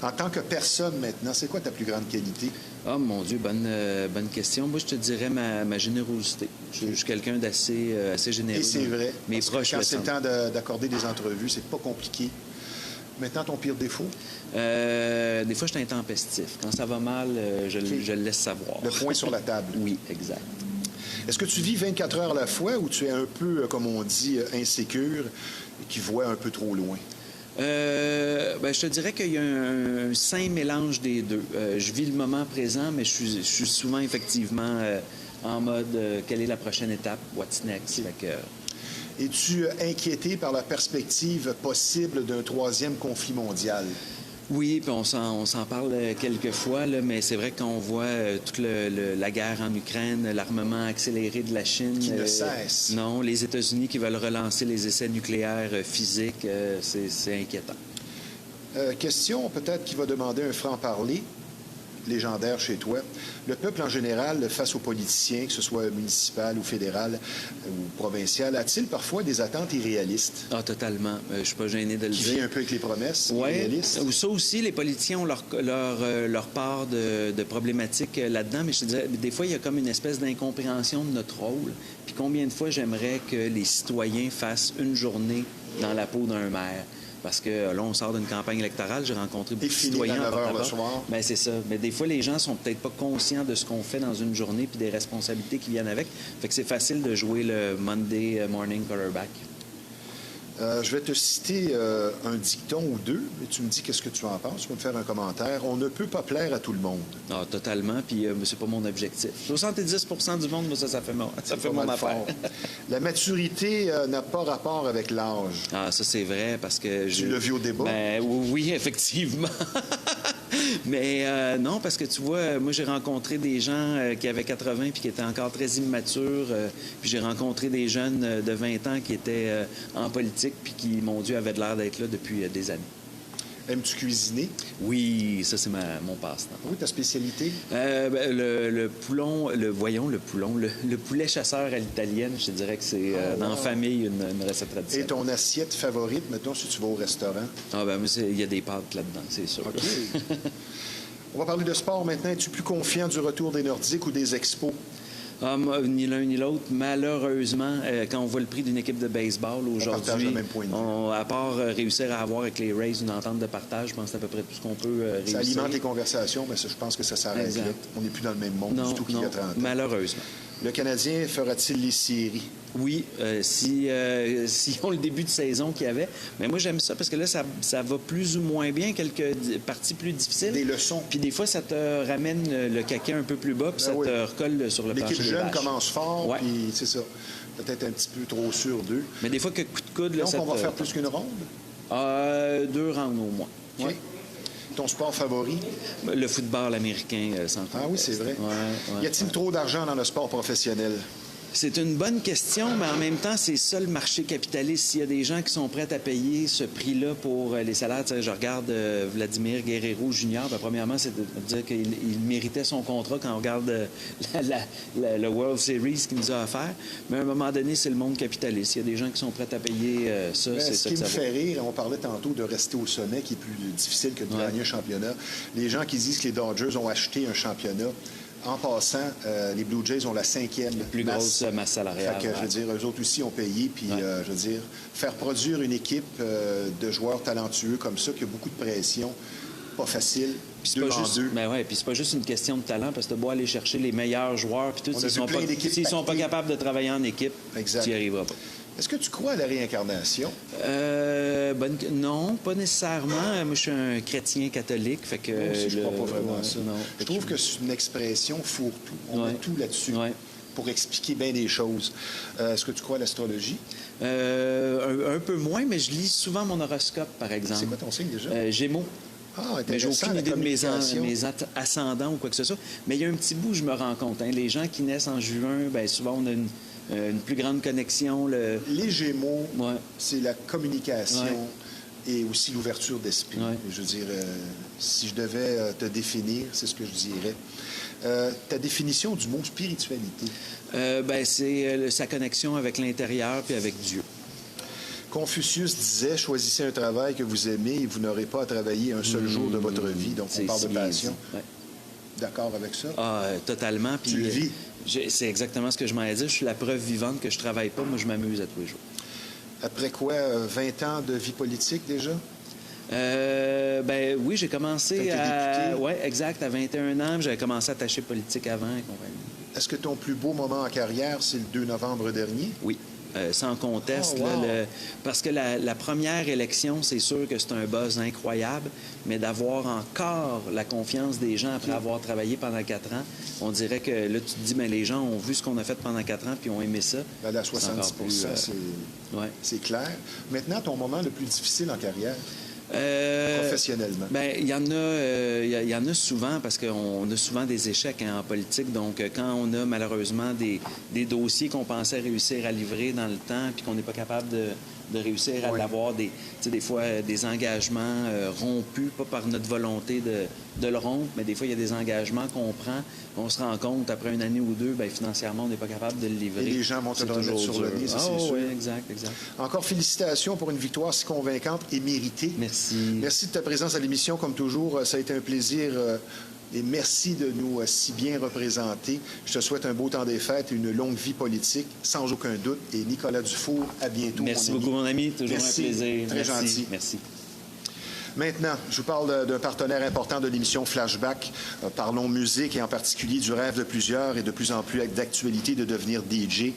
En tant que personne, maintenant, c'est quoi ta plus grande qualité? Oh mon Dieu, bonne question. Moi, je te dirais ma générosité. Je suis quelqu'un d'assez généreux. Et c'est vrai. Mes proches, quand c'est le temps d'accorder des entrevues, c'est pas compliqué. Maintenant, ton pire défaut? Des fois, je suis intempestif. Quand ça va mal, je le laisse savoir. Le point sur la table. Oui, exact. Est-ce que tu vis 24 heures à la fois ou tu es un peu, comme on dit, insécure et qui voit un peu trop loin? Je te dirais qu'il y a un sain mélange des deux. Je vis le moment présent, mais je suis souvent effectivement en mode quelle est la prochaine étape, what's next. Es-tu inquiété par la perspective possible d'un troisième conflit mondial? Oui, puis on s'en parle quelques fois, là, mais c'est vrai qu'on voit toute la guerre en Ukraine, l'armement accéléré de la Chine. Qui ne cesse. Non, les États-Unis qui veulent relancer les essais nucléaires physiques, c'est inquiétant. Question peut-être qui va demander un franc-parler légendaire chez toi. Le peuple en général, face aux politiciens, que ce soit municipal ou fédéral ou provincial, a-t-il parfois des attentes irréalistes? Ah, totalement. Je suis pas gêné de le dire. Qui vient un peu avec les promesses irréalistes? Ou ça aussi, les politiciens ont leur part de problématiques là-dedans, mais je te dirais, des fois, il y a comme une espèce d'incompréhension de notre rôle. Puis combien de fois j'aimerais que les citoyens fassent une journée dans la peau d'un maire? Parce que là, on sort d'une campagne électorale, j'ai rencontré beaucoup de finir citoyens à 9 en heures le porte-à-porte. soir. Ben, c'est ça. Mais des fois, les gens sont peut-être pas conscients de ce qu'on fait dans une journée puis des responsabilités qui viennent avec. Fait que c'est facile de jouer le Monday morning quarterback. Je vais te citer un dicton ou deux, et tu me dis qu'est-ce que tu en penses. Tu peux me faire un commentaire. On ne peut pas plaire à tout le monde. Ah, totalement, puis c'est pas mon objectif. 70 du monde, moi, ça fait mon affaire. La maturité n'a pas rapport avec l'âge. Ah, ça, c'est vrai, parce que... Tu l'as vu au débat? Ben, oui, effectivement. Mais non, parce que tu vois, moi, j'ai rencontré des gens qui avaient 80 puis qui étaient encore très immatures. Puis j'ai rencontré des jeunes de 20 ans qui étaient en politique puis qui, mon Dieu, avaient de l'air d'être là depuis des années. Aimes-tu cuisiner? Oui, ça, c'est mon passe-temps. Oui, ta spécialité? Le poulet chasseur à l'italienne, je te dirais que c'est dans la famille une recette traditionnelle. Et ton assiette favorite, mettons, si tu vas au restaurant? Ah, ben, il y a des pâtes là-dedans, c'est sûr. OK. On va parler de sport maintenant. Es-tu plus confiant du retour des Nordiques ou des expos? Ah, ni l'un ni l'autre. Malheureusement, quand on voit le prix d'une équipe de baseball aujourd'hui, à part réussir à avoir avec les Rays une entente de partage, je pense que c'est à peu près tout ce qu'on peut réussir. Ça alimente les conversations, mais ça, je pense que ça s'arrête là. On n'est plus dans le même monde du tout qu'il y a 30 ans. Malheureusement. Le Canadien fera-t-il les séries? Oui, si on le début de saison qu'il y avait. Mais moi, j'aime ça parce que là, ça va plus ou moins bien, quelques parties plus difficiles. Des leçons. Puis des fois, ça te ramène le caquet un peu plus bas, puis ça te recolle sur le plancher. L'équipe jeune commence fort, puis c'est ça. Peut-être un petit peu trop sûr d'eux. Mais des fois, que coup de coude... Donc, on va faire plus qu'une ronde? 2 rounds au moins. OK. Ouais. Ton sport favori? Le football américain, sans Ah oui, c'est vrai. Ouais, y a-t-il trop d'argent dans le sport professionnel? C'est une bonne question, mais en même temps, c'est ça le marché capitaliste. S'il y a des gens qui sont prêts à payer ce prix-là pour les salaires, je regarde Vladimir Guerrero Jr., ben, premièrement, c'est de dire qu'il méritait son contrat quand on regarde le World Series qu'il nous a offert. Mais à un moment donné, c'est le monde capitaliste. Il y a des gens qui sont prêts à payer ça. C'est ce qui me fait rire, on parlait tantôt de rester au sommet, qui est plus difficile que de gagner un championnat. Les gens qui disent que les Dodgers ont acheté un championnat, en passant, les Blue Jays ont la 5e plus grosse masse salariale. Fait que, je veux dire, eux autres aussi ont payé. Puis, je veux dire, faire produire une équipe de joueurs talentueux comme ça, qui a beaucoup de pression, pas facile. Puis c'est pas juste une question de talent, parce que tu dois aller chercher les meilleurs joueurs. Puis tout, s'ils sont pas capables de travailler en équipe, tu n'y arriveras pas. Est-ce que tu crois à la réincarnation? Non, pas nécessairement. Moi, je suis un chrétien catholique. Fait que, moi aussi, je ne crois pas vraiment à ça. Non, je trouve que c'est une expression fourre-tout. On met tout là-dessus pour expliquer bien des choses. Est-ce que tu crois à l'astrologie? Un peu moins, mais je lis souvent mon horoscope, par exemple. C'est quoi ton signe déjà? Gémeaux. Ah, mais j'ai aucune idée de mes ascendants ou quoi que ce soit. Mais il y a un petit bout, je me rends compte. Les gens qui naissent en juin, bien, souvent, on a une plus grande connexion. Les Gémeaux, c'est la communication et aussi l'ouverture d'esprit. Je veux dire, si je devais te définir, c'est ce que je dirais. Ta définition du mot spiritualité? C'est sa connexion avec l'intérieur puis avec Dieu. Confucius disait, choisissez un travail que vous aimez et vous n'aurez pas à travailler un seul jour de votre vie. Donc, on parle de passion. D'accord avec ça? Ah, totalement. Puis, tu le vis? C'est exactement ce que je m'en ai dit. Je suis la preuve vivante que je travaille pas. Moi, je m'amuse à tous les jours. Après quoi, 20 ans de vie politique déjà? Oui, j'ai commencé Oui, exact, à 21 ans. J'avais commencé à tâcher politique avant et compagnie. Est-ce que ton plus beau moment en carrière, c'est le 2 novembre dernier? Oui. Sans conteste. Oh, wow. Parce que la première élection, c'est sûr que c'est un buzz incroyable, mais d'avoir encore la confiance des gens après avoir travaillé pendant 4 ans, on dirait que là, tu te dis, les gens ont vu ce qu'on a fait pendant 4 ans puis ont aimé ça. À 70 c'est clair. Maintenant, ton moment le plus difficile en carrière? Professionnellement? Il y en a souvent parce qu'on a souvent des échecs en politique. Donc, quand on a malheureusement des dossiers qu'on pensait réussir à livrer dans le temps puis qu'on n'est pas capable de réussir à l'avoir, des fois des engagements rompus, pas par notre volonté de le rompre, mais des fois, il y a des engagements qu'on prend, on se rend compte après une année ou deux, financièrement, on n'est pas capable de le livrer. Et les gens vont te le mettre sur le nez, ça, c'est sûr. Oui, exact. Encore félicitations pour une victoire si convaincante et méritée. Merci. Merci de ta présence à l'émission, comme toujours. Ça a été un plaisir et merci de nous si bien représenter. Je te souhaite un beau temps des fêtes et une longue vie politique, sans aucun doute. Et Nicolas Dufour, à bientôt. Merci beaucoup, mon ami. Toujours merci. Un plaisir. Très gentil. Merci. Maintenant, je vous parle d'un partenaire important de l'émission Flashback. Parlons musique et en particulier du rêve de plusieurs et de plus en plus d'actualité de devenir DJ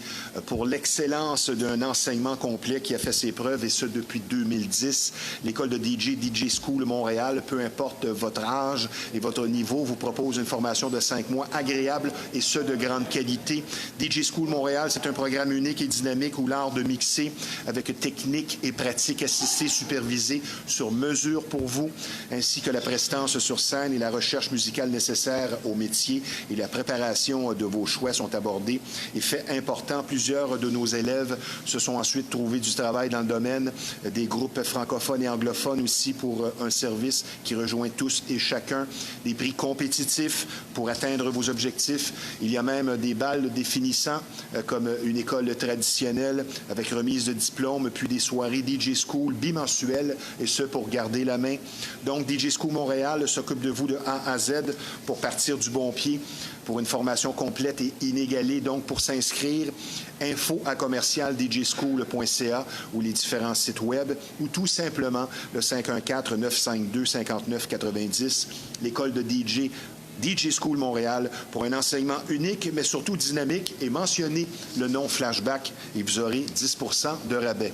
pour l'excellence d'un enseignement complet qui a fait ses preuves et ce depuis 2010. L'école de DJ, DJ School Montréal, peu importe votre âge et votre niveau, vous propose une formation de 5 mois agréable et ce de grande qualité. DJ School Montréal, c'est un programme unique et dynamique où l'art de mixer avec technique et pratique assistée supervisée sur mesure pour vous, ainsi que la prestance sur scène et la recherche musicale nécessaire au métier et la préparation de vos choix sont abordés. Et fait important, plusieurs de nos élèves se sont ensuite trouvés du travail dans le domaine des groupes francophones et anglophones aussi pour un service qui rejoint tous et chacun. Des prix compétitifs pour atteindre vos objectifs. Il y a même des balles définissants comme une école traditionnelle avec remise de diplôme, puis des soirées DJ School bimensuelles et ce pour garder la main. Donc, DJ School Montréal s'occupe de vous de A à Z pour partir du bon pied pour une formation complète et inégalée. Donc, pour s'inscrire, info@commercialdjschool.ca ou les différents sites web ou tout simplement le 514-952-5990, l'école de DJ School Montréal pour un enseignement unique, mais surtout dynamique et mentionnez le nom Flashback et vous aurez 10 % de rabais.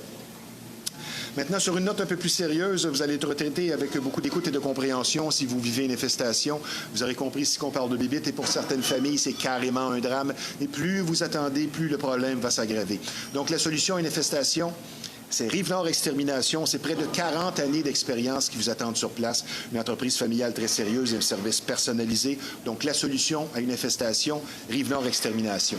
Maintenant, sur une note un peu plus sérieuse, vous allez être traité avec beaucoup d'écoute et de compréhension si vous vivez une infestation. Vous aurez compris ici qu'on parle de bébites et pour certaines familles, c'est carrément un drame. Et plus vous attendez, plus le problème va s'aggraver. Donc, la solution à une infestation, c'est Rive-Nord Extermination. C'est près de 40 années d'expérience qui vous attendent sur place. Une entreprise familiale très sérieuse et un service personnalisé. Donc, la solution à une infestation, Rive-Nord Extermination.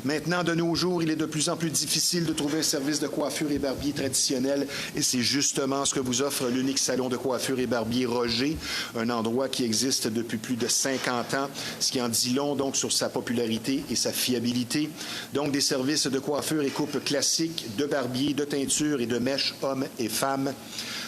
Maintenant, de nos jours, il est de plus en plus difficile de trouver un service de coiffure et barbier traditionnel et c'est justement ce que vous offre l'unique salon de coiffure et barbier Roger, un endroit qui existe depuis plus de 50 ans, ce qui en dit long donc sur sa popularité et sa fiabilité. Donc, des services de coiffure et coupe classiques, de barbier, de teinture et de mèches hommes et femmes.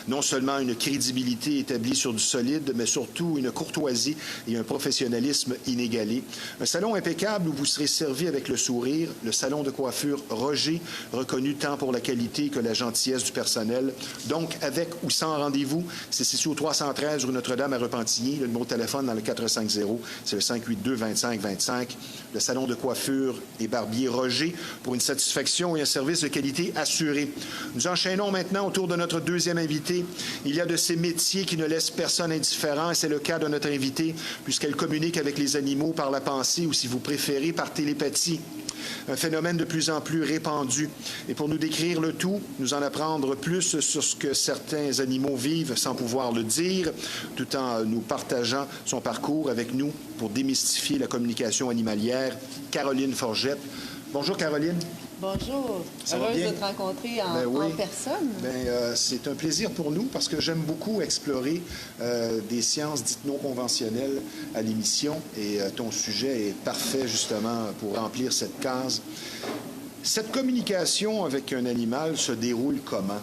Non seulement une crédibilité établie sur du solide, mais surtout une courtoisie et un professionnalisme inégalé. Un salon impeccable où vous serez servi avec le sourire, le salon de coiffure Roger, reconnu tant pour la qualité que la gentillesse du personnel. Donc, avec ou sans rendez-vous, c'est situé au 313 rue Notre-Dame à Repentigny. Le numéro de téléphone dans le 450, c'est le 582-2525. Le salon de coiffure et barbier Roger pour une satisfaction et un service de qualité assuré. Nous enchaînons maintenant autour de notre deuxième invité. Il y a de ces métiers qui ne laissent personne indifférent et c'est le cas de notre invitée puisqu'elle communique avec les animaux par la pensée ou si vous préférez par télépathie. Un phénomène de plus en plus répandu. Et pour nous décrire le tout, nous en apprendre plus sur ce que certains animaux vivent sans pouvoir le dire, tout en nous partageant son parcours avec nous pour démystifier la communication animalière, Caroline Forgette. Bonjour Caroline. Bonjour. Heureuse de te rencontrer en personne. C'est un plaisir pour nous parce que j'aime beaucoup explorer des sciences dites non conventionnelles à l'émission et ton sujet est parfait justement pour remplir cette case. Cette communication avec un animal se déroule comment?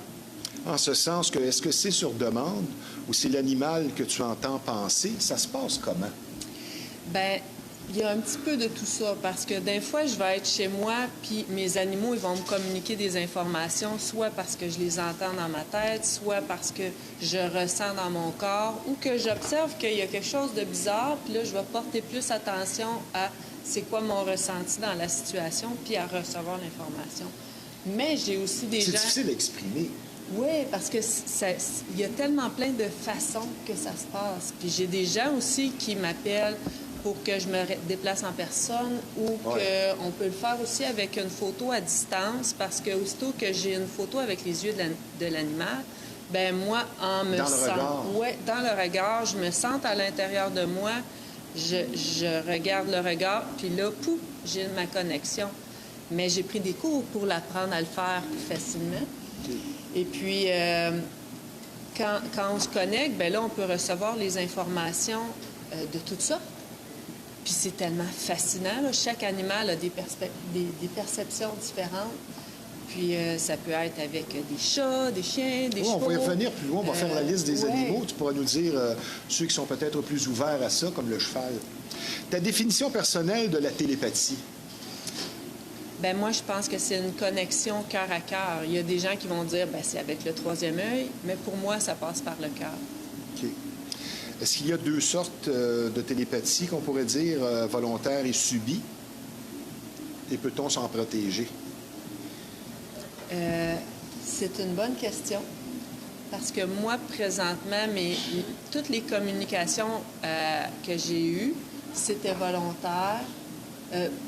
En ce sens que est-ce que c'est sur demande ou c'est l'animal que tu entends penser? Ça se passe comment? Bien, il y a un petit peu de tout ça, parce que des fois, je vais être chez moi, puis mes animaux, ils vont me communiquer des informations, soit parce que je les entends dans ma tête, soit parce que je ressens dans mon corps, ou que j'observe qu'il y a quelque chose de bizarre, puis là, je vais porter plus attention à c'est quoi mon ressenti dans la situation, puis à recevoir l'information. Mais j'ai aussi des gens... C'est difficile à exprimer. Oui, parce que il y a tellement plein de façons que ça se passe. Puis j'ai des gens aussi qui m'appellent pour que je me déplace en personne ou qu'on peut le faire aussi avec une photo à distance parce que aussitôt que j'ai une photo avec les yeux de l'animal, ben moi, en me sentant... Oui, dans le regard, je me sens à l'intérieur de moi, je regarde le regard, puis là, pouf, j'ai ma connexion. Mais j'ai pris des cours pour l'apprendre à le faire plus facilement. Et puis, quand on se connecte, bien là, on peut recevoir les informations de tout ça. Puis c'est tellement fascinant. Là. Chaque animal a des perceptions différentes. Puis ça peut être avec des chats, des chiens, des Oui, chevaux. on va y revenir plus loin. On va faire la liste des ouais. animaux. Tu pourras nous dire ceux qui sont peut-être plus ouverts à ça, comme le cheval. Ta définition personnelle de la télépathie? Ben moi, je pense que c'est une connexion cœur à cœur. Il y a des gens qui vont dire, ben c'est avec le troisième œil, mais pour moi, ça passe par le cœur. OK. Est-ce qu'il y a deux sortes de télépathie qu'on pourrait dire, volontaire et subie? Et peut-on s'en protéger? C'est une bonne question. Parce que moi, présentement, toutes les communications que j'ai eues, c'était volontaire.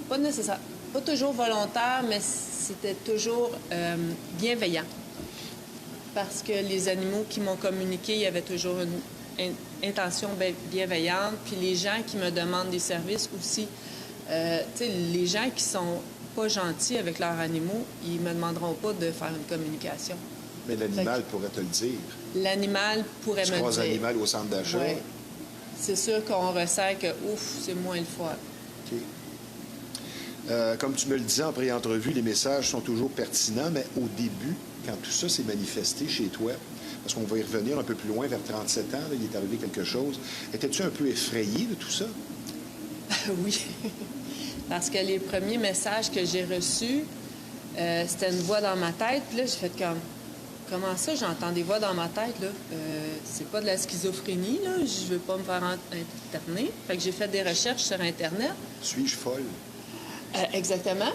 Pas nécessaire, pas toujours volontaire, mais c'était toujours bienveillant. Parce que les animaux qui m'ont communiqué, il y avait toujours une intention bienveillante. Puis les gens qui me demandent des services aussi, tu sais, les gens qui sont pas gentils avec leurs animaux, ils me demanderont pas de faire une communication. Mais l'animal pourrait te le dire. L'animal pourrait Tu me croises dire. l'animal au centre d'achat. Ouais. C'est sûr qu'on ressent que, ouf, c'est moins le fun. OK. Comme tu me le disais en pré-entrevue, les messages sont toujours pertinents, mais au début, quand tout ça s'est manifesté chez toi, parce qu'on va y revenir un peu plus loin, vers 37 ans, là, il est arrivé quelque chose, étais-tu un peu effrayé de tout ça? Oui. Parce que les premiers messages que j'ai reçus, c'était une voix dans ma tête. Puis là, j'ai fait comme... Comment ça, j'entends des voix dans ma tête, là? C'est pas de la schizophrénie, là. Je veux pas me faire interner. Fait que j'ai fait des recherches sur Internet. Suis-je folle? Exactement.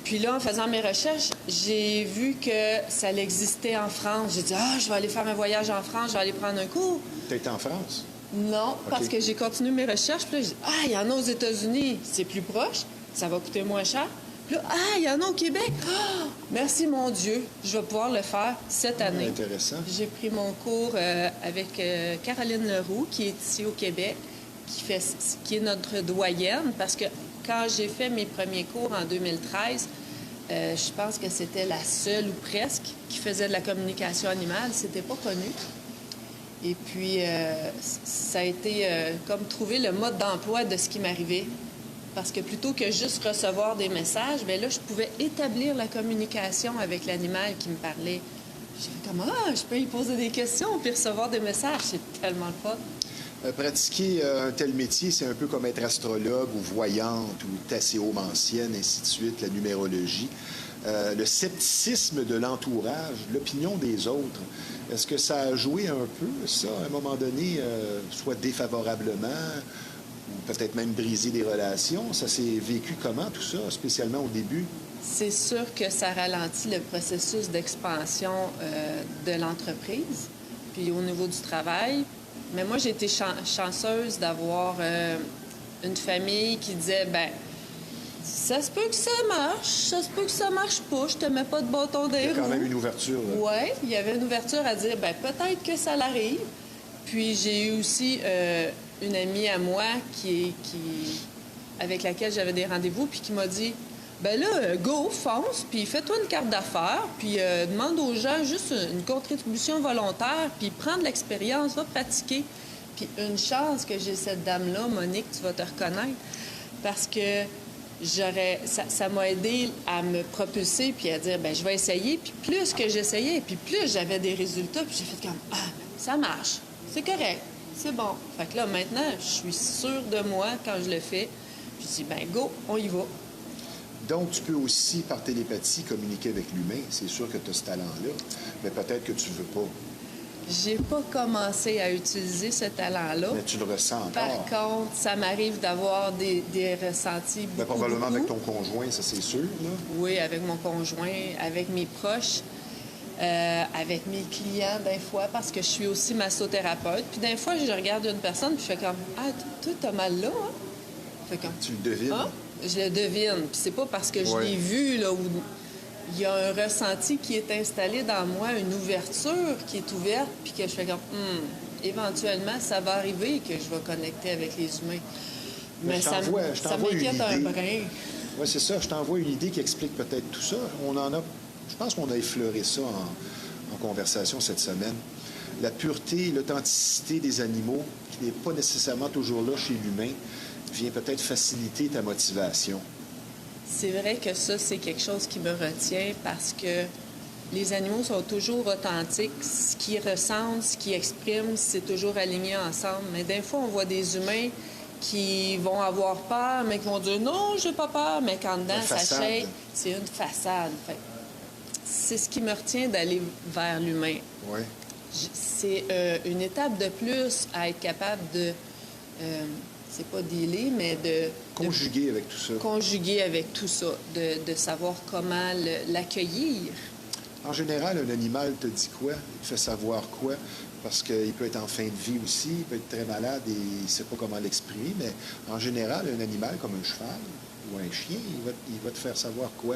Puis là, en faisant mes recherches, j'ai vu que ça existait en France. J'ai dit, je vais aller faire un voyage en France, je vais aller prendre un cours. Tu été en France? Non, parce que j'ai continué mes recherches. Puis là, j'ai dit, il y en a aux États-Unis, c'est plus proche, ça va coûter moins cher. Puis là, il y en a au Québec. Merci, mon Dieu, je vais pouvoir le faire cette année. Intéressant. J'ai pris mon cours avec Caroline Leroux, qui est ici au Québec, qui est notre doyenne, parce que quand j'ai fait mes premiers cours en 2013, je pense que c'était la seule ou presque qui faisait de la communication animale. C'était pas connu. Et puis, ça a été comme trouver le mode d'emploi de ce qui m'arrivait. Parce que plutôt que juste recevoir des messages, bien là, je pouvais établir la communication avec l'animal qui me parlait. J'ai fait comme, je peux y poser des questions puis recevoir des messages. C'est tellement le fun. Pratiquer un tel métier, c'est un peu comme être astrologue ou voyante ou tasséomancienne, ainsi de suite, la numérologie. Le scepticisme de l'entourage, l'opinion des autres, est-ce que ça a joué un peu, ça, à un moment donné, soit défavorablement ou peut-être même briser des relations? Ça s'est vécu comment, tout ça, spécialement au début? C'est sûr que ça ralentit le processus d'expansion de l'entreprise, puis au niveau du travail. Mais moi, j'ai été chanceuse d'avoir une famille qui disait, ça se peut que ça marche, ça se peut que ça marche pas, je te mets pas de bâton dans les roues. Il y a quand même une ouverture, là. Oui, il y avait une ouverture à dire, peut-être que ça l'arrive. Puis j'ai eu aussi une amie à moi avec laquelle j'avais des rendez-vous, puis qui m'a dit, go, fonce, puis fais-toi une carte d'affaires, puis demande aux gens juste une contribution volontaire, puis prends de l'expérience, va pratiquer. Puis une chance que j'ai cette dame-là, Monique, tu vas te reconnaître, parce que ça m'a aidé à me propulser, puis à dire, je vais essayer, puis plus que j'essayais, puis plus j'avais des résultats, puis j'ai fait comme, ça marche, c'est correct, c'est bon. Fait que là, maintenant, je suis sûre de moi quand je le fais, puis je dis, go, on y va. Donc, tu peux aussi, par télépathie, communiquer avec l'humain. C'est sûr que tu as ce talent-là, mais peut-être que tu ne veux pas. J'ai pas commencé à utiliser ce talent-là. Mais tu le ressens encore. Par contre, ça m'arrive d'avoir des ressentis beaucoup, probablement beaucoup. avec ton conjoint, ça c'est sûr, là. Oui, avec mon conjoint, avec mes proches, avec mes clients, des fois, parce que je suis aussi massothérapeute. Puis des fois, je regarde une personne, puis je fais comme, toi, t'as mal là, hein? Fait comme, Tu le devines. Je le devine. Puis c'est pas parce que je l'ai vu, là, où il y a un ressenti qui est installé dans moi, une ouverture qui est ouverte, puis que je fais comme, éventuellement, ça va arriver que je vais connecter avec les humains. Mais ça m'inquiète un brin. Oui, c'est ça. Je t'envoie une idée qui explique peut-être tout ça. Je pense qu'on a effleuré ça en conversation cette semaine. La pureté, l'authenticité des animaux, qui n'est pas nécessairement toujours là chez l'humain, vient peut-être faciliter ta motivation. c'est vrai que ça, c'est quelque chose qui me retient parce que les animaux sont toujours authentiques. Ce qu'ils ressentent, ce qu'ils expriment, c'est toujours aligné ensemble. Mais des fois, on voit des humains qui vont avoir peur, mais qui vont dire « Non, j'ai pas peur », mais quand dedans, ça shake, c'est une façade. Fait que c'est ce qui me retient d'aller vers l'humain. Oui. C'est une étape de plus à être capable de... c'est pas dealer, mais de... Conjuguer avec tout ça. Conjuguer avec tout ça, de savoir comment l'accueillir. En général, un animal te dit quoi? Il te fait savoir quoi? Parce qu'il peut être en fin de vie aussi, il peut être très malade et il ne sait pas comment l'exprimer, mais en général, un animal comme un cheval ou un chien, il va te faire savoir quoi?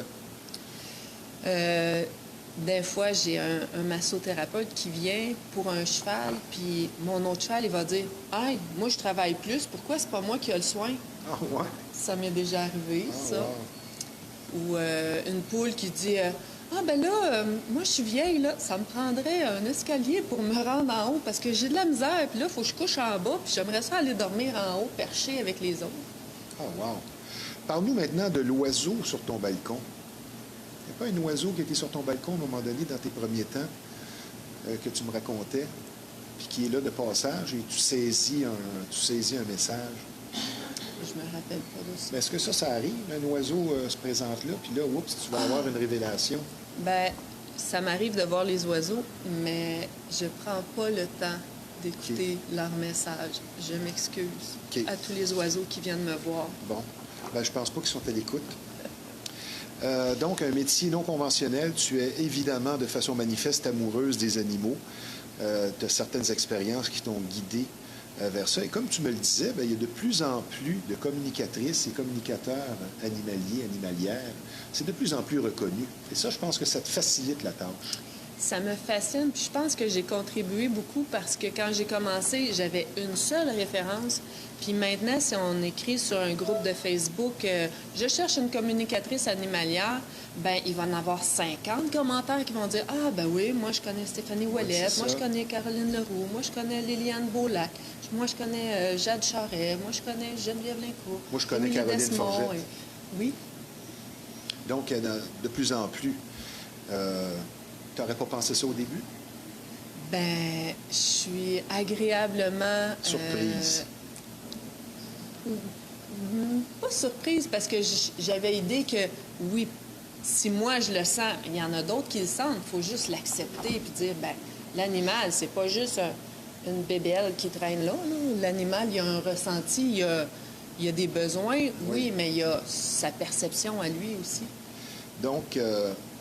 Des fois, j'ai un massothérapeute qui vient pour un cheval, puis mon autre cheval, il va dire « Hey, moi, je travaille plus, pourquoi c'est pas moi qui ai le soin? » Ah ouais? Ça m'est déjà arrivé, ça. Wow. Ou une poule qui dit Ah, ben là, moi, je suis vieille, là. Ça me prendrait un escalier pour me rendre en haut parce que j'ai de la misère. Puis là, il faut que je couche en bas. Puis j'aimerais ça aller dormir en haut, perché avec les autres. Ah, wow. Parle-nous maintenant de l'oiseau sur ton balcon. Il n'y a pas un oiseau qui était sur ton balcon à un moment donné dans tes premiers temps que tu me racontais, puis qui est là de passage et tu saisis un message? Je me rappelle pas de ça. Mais est-ce que ça arrive? Un oiseau se présente là, puis là, oups, tu vas avoir une révélation. Ben, ça m'arrive de voir les oiseaux, mais je prends pas le temps d'écouter leur message. Je m'excuse à tous les oiseaux qui viennent me voir. Bon. Ben, je pense pas qu'ils sont à l'écoute. Donc, un métier non conventionnel. Tu es évidemment, de façon manifeste, amoureuse des animaux. Tu as certaines expériences qui t'ont guidée vers ça. Et comme tu me le disais, bien, il y a de plus en plus de communicatrices et communicateurs animaliers, animalières. C'est de plus en plus reconnu. Et ça, je pense que ça te facilite la tâche. Ça me fascine, puis je pense que j'ai contribué beaucoup parce que quand j'ai commencé, j'avais une seule référence. Puis maintenant, si on écrit sur un groupe de Facebook je cherche une communicatrice animalière », ben il va en avoir 50 commentaires qui vont dire « Ah, ben oui, moi je connais Stéphanie Ouellette, moi je connais Caroline Leroux, moi je connais Liliane Beaulac, moi je connais Jade Charest, moi je connais Geneviève Lincourt. » Moi, je connais Caroline Forget. Oui. Donc, de plus en plus. Tu n'aurais pas pensé ça au début? Ben, je suis agréablement... Surprise. Pas surprise, parce que j'avais idée que, oui, si moi je le sens, il y en a d'autres qui le sentent. Il faut juste l'accepter puis dire, ben l'animal, c'est pas juste une bébelle qui traîne là. L'animal, il y a un ressenti, il y a des besoins, oui, mais il y a sa perception à lui aussi. Donc,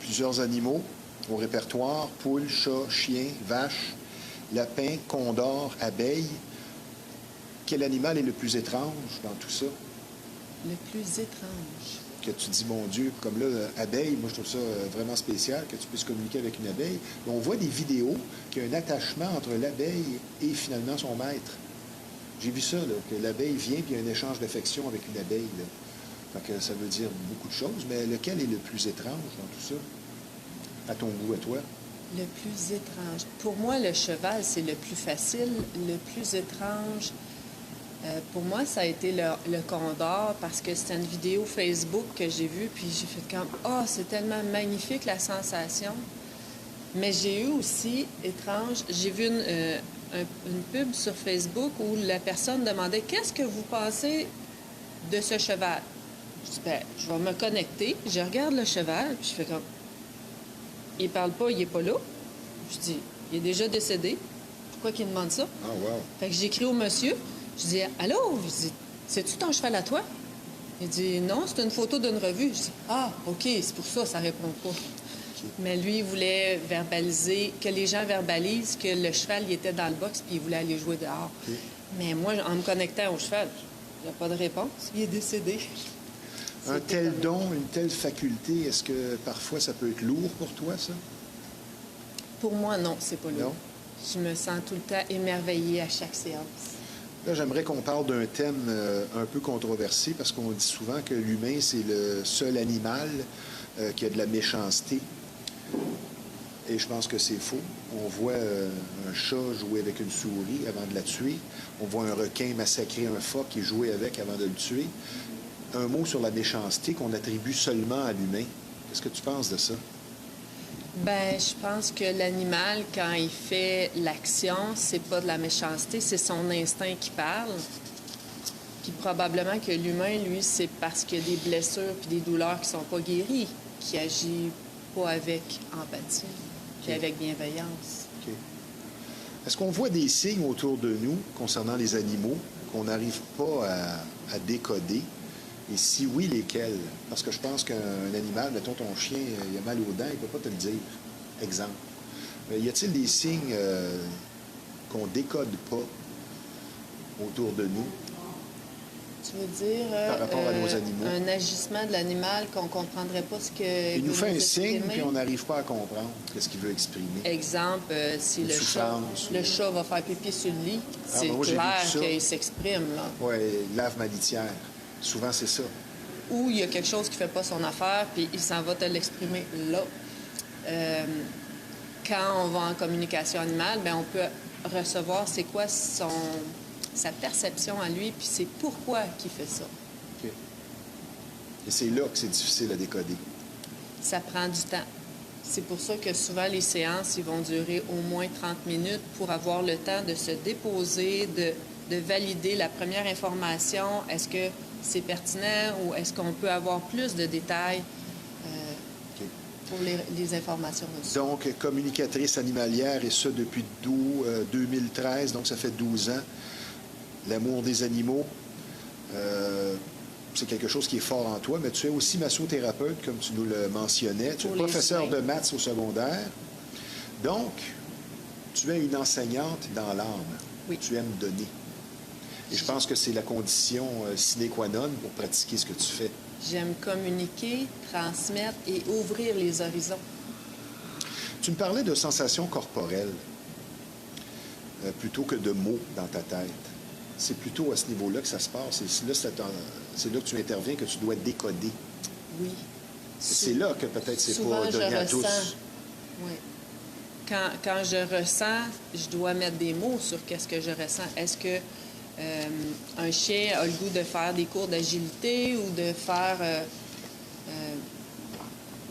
plusieurs animaux au répertoire, poules, chats, chiens, vaches, lapins, condors, abeilles. Quel animal est le plus étrange dans tout ça? Le plus étrange. Que tu dis, mon Dieu, comme là, abeille, moi je trouve ça vraiment spécial que tu puisses communiquer avec une abeille. Mais on voit des vidéos qu'il y a un attachement entre l'abeille et finalement son maître. J'ai vu ça, là, que l'abeille vient puis il y a un échange d'affection avec une abeille. Là. Fait que ça veut dire beaucoup de choses, mais lequel est le plus étrange dans tout ça? À ton goût, à toi? Le plus étrange. Pour moi, le cheval, c'est le plus facile. Le plus étrange, pour moi, ça a été le condor parce que c'était une vidéo Facebook que j'ai vue, puis j'ai fait comme « Ah, c'est tellement magnifique la sensation! » Mais j'ai eu aussi, étrange, j'ai vu une pub sur Facebook où la personne demandait « Qu'est-ce que vous pensez de ce cheval? » Je dis « Ben, je vais me connecter. » Je regarde le cheval, puis je fais comme « Il parle pas, il est pas là. » Je dis « Il est déjà décédé. Pourquoi qu'il demande ça? » Ah, wow. Fait que j'écris au monsieur. Je dis « Allô? » Je dis « C'est-tu ton cheval à toi? » Il dit « Non, c'est une photo d'une revue. » Je dis « Ah, OK, c'est pour ça, ça répond pas. » Mais lui, il voulait verbaliser, que les gens verbalisent que le cheval, il était dans le box puis il voulait aller jouer dehors. Okay. Mais moi, en me connectant au cheval, il n'y a pas de réponse. Il est décédé. Un tel don, une telle faculté, est-ce que parfois ça peut être lourd pour toi, ça? Pour moi, non, c'est pas lourd. Non? Je me sens tout le temps émerveillée à chaque séance. Là, j'aimerais qu'on parle d'un thème un peu controversé parce qu'on dit souvent que l'humain, c'est le seul animal qui a de la méchanceté. Et je pense que c'est faux. On voit un chat jouer avec une souris avant de la tuer. On voit un requin massacrer un phoque et jouer avec avant de le tuer. un mot sur la méchanceté qu'on attribue seulement à l'humain. Qu'est-ce que tu penses de ça? Ben, je pense que l'animal, quand il fait l'action, c'est pas de la méchanceté, c'est son instinct qui parle. Puis probablement que l'humain, lui, c'est parce qu'il y a des blessures puis des douleurs qui sont pas guéries, qui agit pas avec empathie, puis avec bienveillance. OK. Est-ce qu'on voit des signes autour de nous concernant les animaux qu'on n'arrive pas à décoder? Et si oui, lesquels? Parce que je pense qu'un animal, mettons ton chien, il a mal aux dents, il ne peut pas te le dire. Exemple. Mais y a-t-il des signes qu'on décode pas autour de nous? Tu veux dire Par rapport à nos animaux. un agissement de l'animal qu'on comprendrait pas ce que Il nous fait un signe, exprimer? puis on n'arrive pas à comprendre ce qu'il veut exprimer. Exemple, si Une le souffrance, le chat va faire pipi sur le lit, c'est ben moi, j'ai clair vu ça. qu'il s'exprime, là. Oui, lave ma litière. Souvent, c'est ça. Ou il y a quelque chose qui fait pas son affaire, puis il s'en va te l'exprimer là. Quand on va en communication animale, bien, on peut recevoir c'est quoi sa perception à lui, puis c'est pourquoi qu'il fait ça. OK. Et c'est là que c'est difficile à décoder. Ça prend du temps. C'est pour ça que souvent, les séances, ils vont durer au moins 30 minutes pour avoir le temps de se déposer, de valider la première information. Est-ce que c'est pertinent ou est-ce qu'on peut avoir plus de détails OK. pour les informations reçues? Donc, communicatrice animalière, et ça depuis 2013, donc ça fait 12 ans. L'amour des animaux, c'est quelque chose qui est fort en toi, mais tu es aussi massothérapeute, comme tu nous le mentionnais. Tu es Pour les professeur humains. de maths au secondaire. Donc, tu es une enseignante dans l'âme. Oui. Tu aimes donner. Et je pense que c'est la condition sine qua non pour pratiquer ce que tu fais. J'aime communiquer, transmettre et ouvrir les horizons. Tu me parlais de sensations corporelles plutôt que de mots dans ta tête. C'est plutôt à ce niveau-là que ça se passe. C'est là que tu interviens, que tu dois décoder. Oui. C'est là que peut-être c'est Souvent, pas donné je à ressens. tous. Oui. Quand je ressens, je dois mettre des mots sur qu'est-ce que je ressens. Est-ce que un chien a le goût de faire des cours d'agilité ou de faire... là,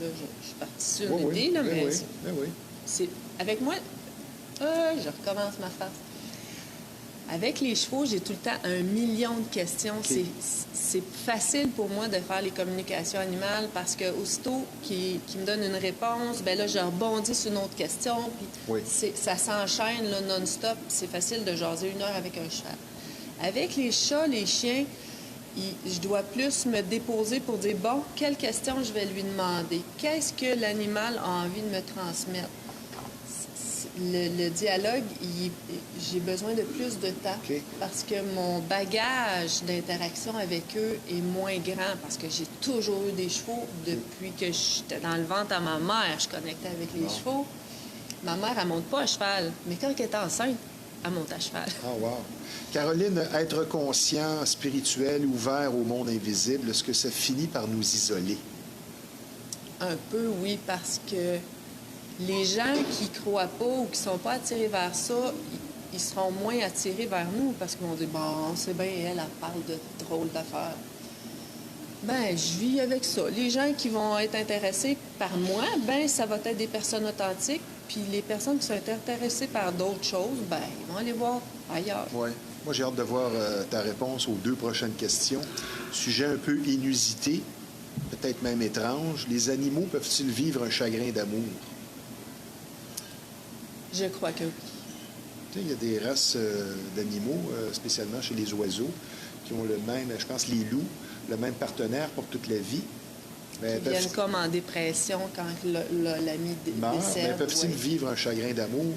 je suis partie sur une idée, là, mais oui. c'est... Avec moi... je recommence ma phrase. Avec les chevaux, j'ai tout le temps 1 million de questions. OK. C'est facile pour moi de faire les communications animales parce que aussitôt qu'ils me donnent une réponse, ben là, je rebondis sur une autre question. Puis Oui. ça s'enchaîne là, non-stop. C'est facile de jaser 1 heure avec un cheval. Avec les chats, les chiens, je dois plus me déposer pour dire, bon, quelle question je vais lui demander? Qu'est-ce que l'animal a envie de me transmettre? Le dialogue, j'ai besoin de plus de temps OK. parce que mon bagage d'interaction avec eux est moins grand parce que j'ai toujours eu des chevaux depuis que j'étais dans le ventre à ma mère. Je connectais avec les chevaux. Ma mère, elle monte pas à cheval, mais quand elle est enceinte, elle monte à cheval. Ah, wow. Caroline, être conscient, spirituel, ouvert au monde invisible, est-ce que ça finit par nous isoler? Un peu, oui, parce que les gens qui croient pas ou qui sont pas attirés vers ça, ils seront moins attirés vers nous parce qu'ils vont dire, bon, c'est bien, elle parle de drôles d'affaires. Ben, je vis avec ça. Les gens qui vont être intéressés par moi, ben, ça va être des personnes authentiques. Puis les personnes qui sont intéressées par d'autres choses, ben, ils vont aller voir ailleurs. Oui. Moi, j'ai hâte de voir ta réponse aux 2 prochaines questions. Sujet un peu inusité, peut-être même étrange. Les animaux peuvent-ils vivre un chagrin d'amour? Je crois que oui. Tu sais, il y a des races d'animaux, spécialement chez les oiseaux, qui ont le même, je pense, les loups, le même partenaire pour toute la vie. Mais Ils viennent comme en dépression quand l'ami décède. Mais peuvent-ils ouais. vivre un chagrin d'amour,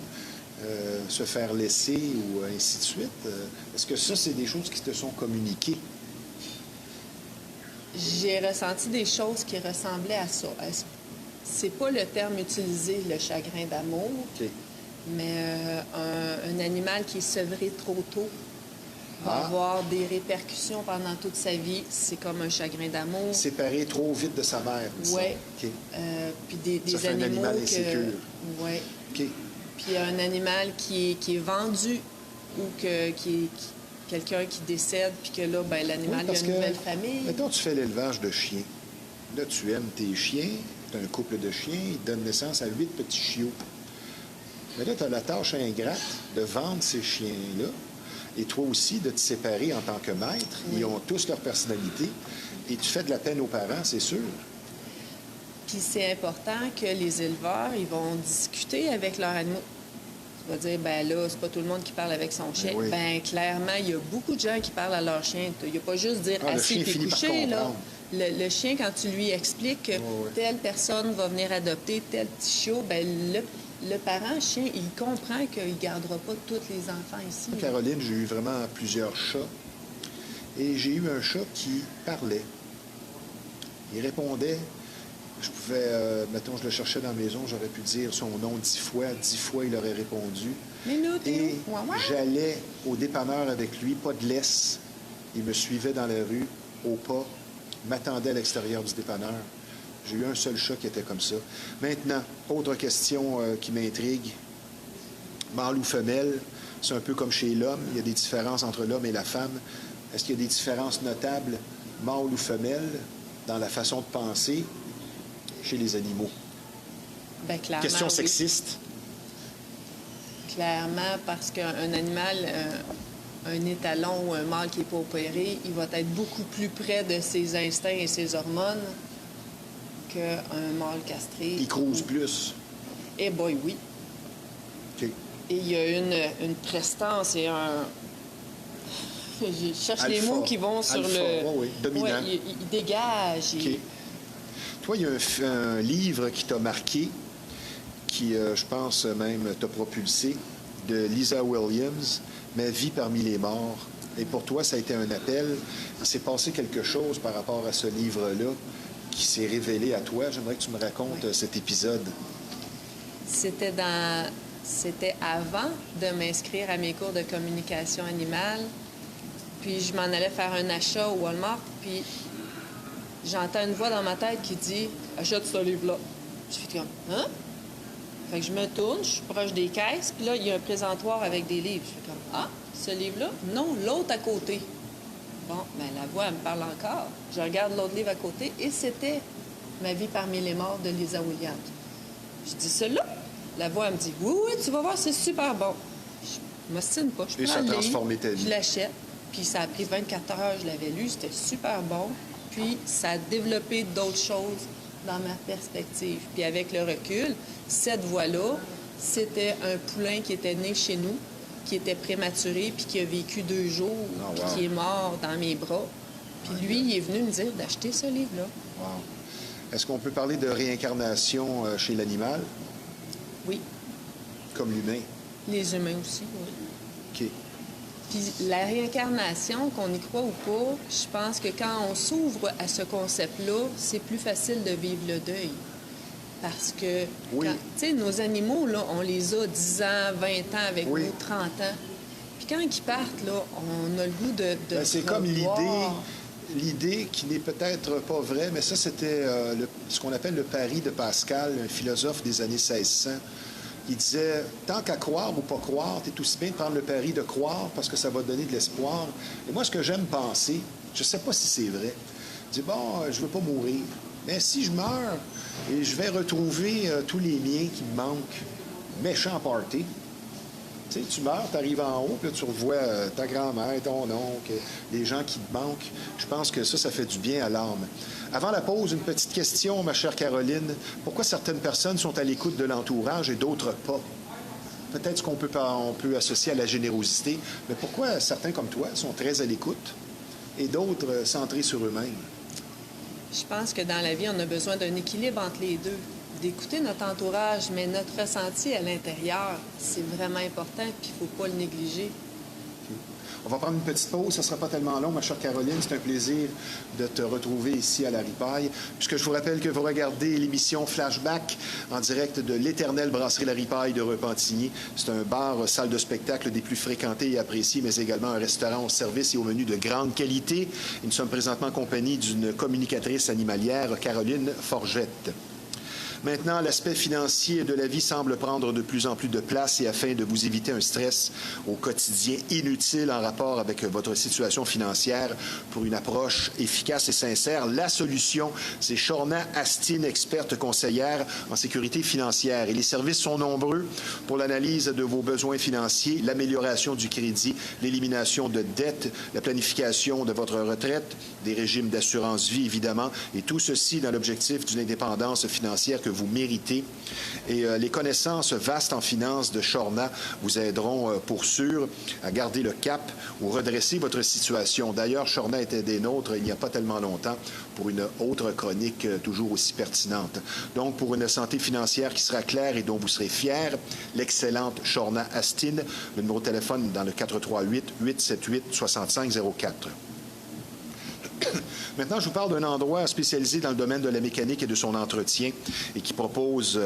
se faire laisser ou ainsi de suite? Est-ce que ça, c'est des choses qui te sont communiquées? J'ai ressenti des choses qui ressemblaient à ça. C'est pas le terme utilisé, le chagrin d'amour, OK. mais un animal qui est sevré trop tôt va avoir des répercussions pendant toute sa vie. C'est comme un chagrin d'amour. Séparé trop vite de sa mère. disons. Oui. OK. Puis des Ça fait un animaux animal insécure. Oui. OK. Puis un animal qui est vendu ou qui quelqu'un qui décède, puis que là, ben, l'animal, il y a une nouvelle famille. Mettons, tu fais l'élevage de chiens. Là, tu aimes tes chiens, tu as un couple de chiens, ils donnent naissance à 8 petits chiots. Mais là, tu as la tâche ingrate de vendre ces chiens-là, et toi aussi de te séparer en tant que maître. Oui. Ils ont tous leur personnalité, et tu fais de la peine aux parents, c'est sûr. Puis c'est important que les éleveurs, ils vont discuter avec leurs animaux. Tu vas dire, ben là, c'est pas tout le monde qui parle avec son chien. Oui. Ben clairement, il y a beaucoup de gens qui parlent à leur chien. Il n'y a pas juste dire Le assis chien puis finit par couché, là. comprendre. Le chien, quand tu lui expliques que telle personne va venir adopter tel petit chiot, ben le parent chien, il comprend qu'il ne gardera pas tous les enfants ici. Caroline, j'ai eu vraiment plusieurs chats. Et j'ai eu un chat qui parlait. Il répondait. Je pouvais, mettons, je le cherchais dans la maison, j'aurais pu dire son nom 10 fois. 10 fois, il aurait répondu. Mais nous, Et ouais. j'allais au dépanneur avec lui, pas de laisse. Il me suivait dans la rue, au pas, m'attendait à l'extérieur du dépanneur. J'ai eu un seul chat qui était comme ça. Maintenant, autre question qui m'intrigue. Mâle ou femelle, c'est un peu comme chez l'homme. Il y a des différences entre l'homme et la femme. Est-ce qu'il y a des différences notables, mâle ou femelle, dans la façon de penser chez les animaux? Ben, clairement, Question oui. sexiste. Clairement, parce qu'un animal, un étalon ou un mâle qui n'est pas opéré, il va être beaucoup plus près de ses instincts et ses hormones qu'un mâle castré. Il crouse plus. Eh boy, oui. OK. Et il y a une prestance et un... Je cherche les Alpha. mots qui vont sur Alpha, le... oui, dominant. Ouais, il dégage. OK. Toi, il y a un livre qui t'a marqué, qui, je pense, même t'a propulsé, de Lisa Williams, Ma vie parmi les morts. Et pour toi, ça a été un appel. Il s'est passé quelque chose par rapport à ce livre-là qui s'est révélé à toi. J'aimerais que tu me racontes cet épisode. C'était avant de m'inscrire à mes cours de communication animale. Puis je m'en allais faire un achat au Walmart. Puis j'entends une voix dans ma tête qui dit « Achète ce livre-là. » Je fais comme « Hein? » Fait que je me tourne, je suis proche des caisses. Puis là, il y a un présentoir avec des livres. Je fais comme « Ah, ce livre-là? Non, l'autre à côté. » Bon, bien, la voix, elle me parle encore. Je regarde l'autre livre à côté et c'était « Ma vie parmi les morts » de Lisa Williams. Je dis « Celui-là? » La voix, elle me dit « Oui, oui, tu vas voir, c'est super bon. » Je m'ostine pas. Je Et prends ça a le livre, transformé ta vie. je l'achète. Puis ça a pris 24 heures, je l'avais lu, c'était super bon. Puis ça a développé d'autres choses dans ma perspective. Puis avec le recul, cette voix-là, c'était un poulain qui était né chez nous, qui était prématuré, puis qui a vécu 2 jours, puis qui est mort dans mes bras. Puis lui, il est venu me dire d'acheter ce livre-là. Wow. Est-ce qu'on peut parler de réincarnation chez l'animal, Oui. comme l'humain? Les humains aussi, oui. OK. Puis la réincarnation, qu'on y croit ou pas, je pense que quand on s'ouvre à ce concept-là, c'est plus facile de vivre le deuil. Parce que, Oui. tu sais, nos animaux, là, on les a 10 ans, 20 ans avec Oui. nous, 30 ans. Puis quand ils partent, là, on a le goût de Ben, c'est comme revoir. l'idée qui n'est peut-être pas vraie, mais ça, c'était ce qu'on appelle le pari de Pascal, un philosophe des années 1600. Il disait, tant qu'à croire ou pas croire, t'es aussi bien de prendre le pari de croire parce que ça va donner de l'espoir. Et moi, ce que j'aime penser, je sais pas si c'est vrai, je dis, bon, je veux pas mourir. Mais si je meurs, et je vais retrouver tous les miens qui me manquent, méchant party. Tu sais, tu meurs, tu arrives en haut, puis là, tu revois ta grand-mère, ton oncle, les gens qui te manquent. Je pense que ça fait du bien à l'âme. Avant la pause, une petite question, ma chère Caroline. Pourquoi certaines personnes sont à l'écoute de l'entourage et d'autres pas? Peut-être qu'on peut associer à la générosité, mais pourquoi certains comme toi sont très à l'écoute et d'autres centrés sur eux-mêmes? Je pense que dans la vie, on a besoin d'un équilibre entre les deux. D'écouter notre entourage, mais notre ressenti à l'intérieur, c'est vraiment important, puis il ne faut pas le négliger. On va prendre une petite pause, ça ne sera pas tellement long, ma chère Caroline. C'est un plaisir de te retrouver ici à la Ripaille. Puisque je vous rappelle que vous regardez l'émission Flashback en direct de l'éternelle brasserie La Ripaille de Repentigny. C'est un bar, salle de spectacle des plus fréquentés et appréciés, mais également un restaurant au service et au menu de grande qualité. Et nous sommes présentement en compagnie d'une communicatrice animalière, Caroline Forgette. Maintenant, l'aspect financier de la vie semble prendre de plus en plus de place et afin de vous éviter un stress au quotidien inutile en rapport avec votre situation financière, pour une approche efficace et sincère, la solution, c'est Shorna Astin, experte conseillère en sécurité financière. Et les services sont nombreux pour l'analyse de vos besoins financiers, l'amélioration du crédit, l'élimination de dettes, la planification de votre retraite, des régimes d'assurance vie, évidemment, et tout ceci dans l'objectif d'une indépendance financière que vous méritez. Et les connaissances vastes en finance de Shorna vous aideront pour sûr à garder le cap ou redresser votre situation. D'ailleurs, Shorna était des nôtres il n'y a pas tellement longtemps pour une autre chronique toujours aussi pertinente. Donc, pour une santé financière qui sera claire et dont vous serez fiers, l'excellente Shorna Astin, le numéro de téléphone dans le 438-878-6504. Maintenant, je vous parle d'un endroit spécialisé dans le domaine de la mécanique et de son entretien et qui propose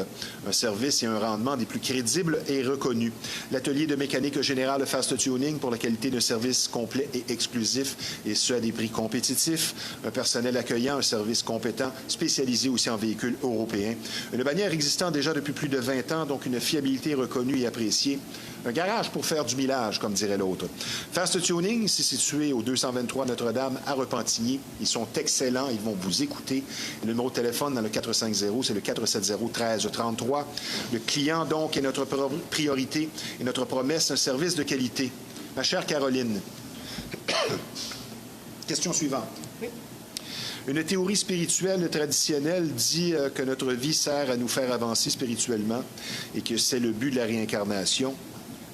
un service et un rendement des plus crédibles et reconnus. L'atelier de mécanique générale Fast Tuning pour la qualité d'un service complet et exclusif et ce à des prix compétitifs. Un personnel accueillant, un service compétent, spécialisé aussi en véhicules européens. Une bannière existant déjà depuis plus de 20 ans, donc une fiabilité reconnue et appréciée. Un garage pour faire du millage, comme dirait l'autre. Fast Tuning, c'est situé au 223 Notre-Dame à Repentigny. Ils sont excellents, ils vont vous écouter. Le numéro de téléphone dans le 450, c'est le 470-1333. Le client, donc, est notre priorité et notre promesse, un service de qualité. Ma chère Caroline, question suivante. Oui. Une théorie spirituelle traditionnelle dit que notre vie sert à nous faire avancer spirituellement et que c'est le but de la réincarnation.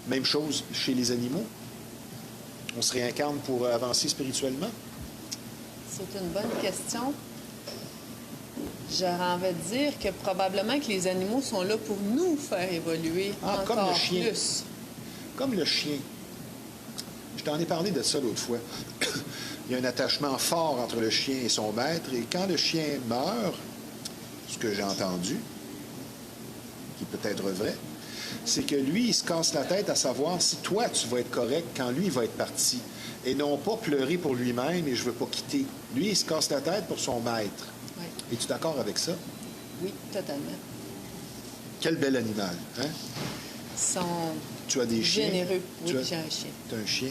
Même chose chez les animaux. On se réincarne pour avancer spirituellement? C'est une bonne question. J'aurais envie de dire que probablement que les animaux sont là pour nous faire évoluer encore comme le chien. plus. Comme le chien. Je t'en ai parlé de ça l'autre fois. Il y a un attachement fort entre le chien et son maître. Et quand le chien meurt, ce que j'ai entendu, qui peut être vrai, c'est que lui, il se casse la tête à savoir si toi, tu vas être correct quand lui, il va être parti. Et non pas pleurer pour lui-même et je veux pas quitter. Lui, il se casse la tête pour son maître. Oui. Es-tu d'accord avec ça? Oui, totalement. Quel bel animal, hein? Ils sont Tu as des chiens? généreux. Oui, Tu as- j'ai un chien. Tu as un chien.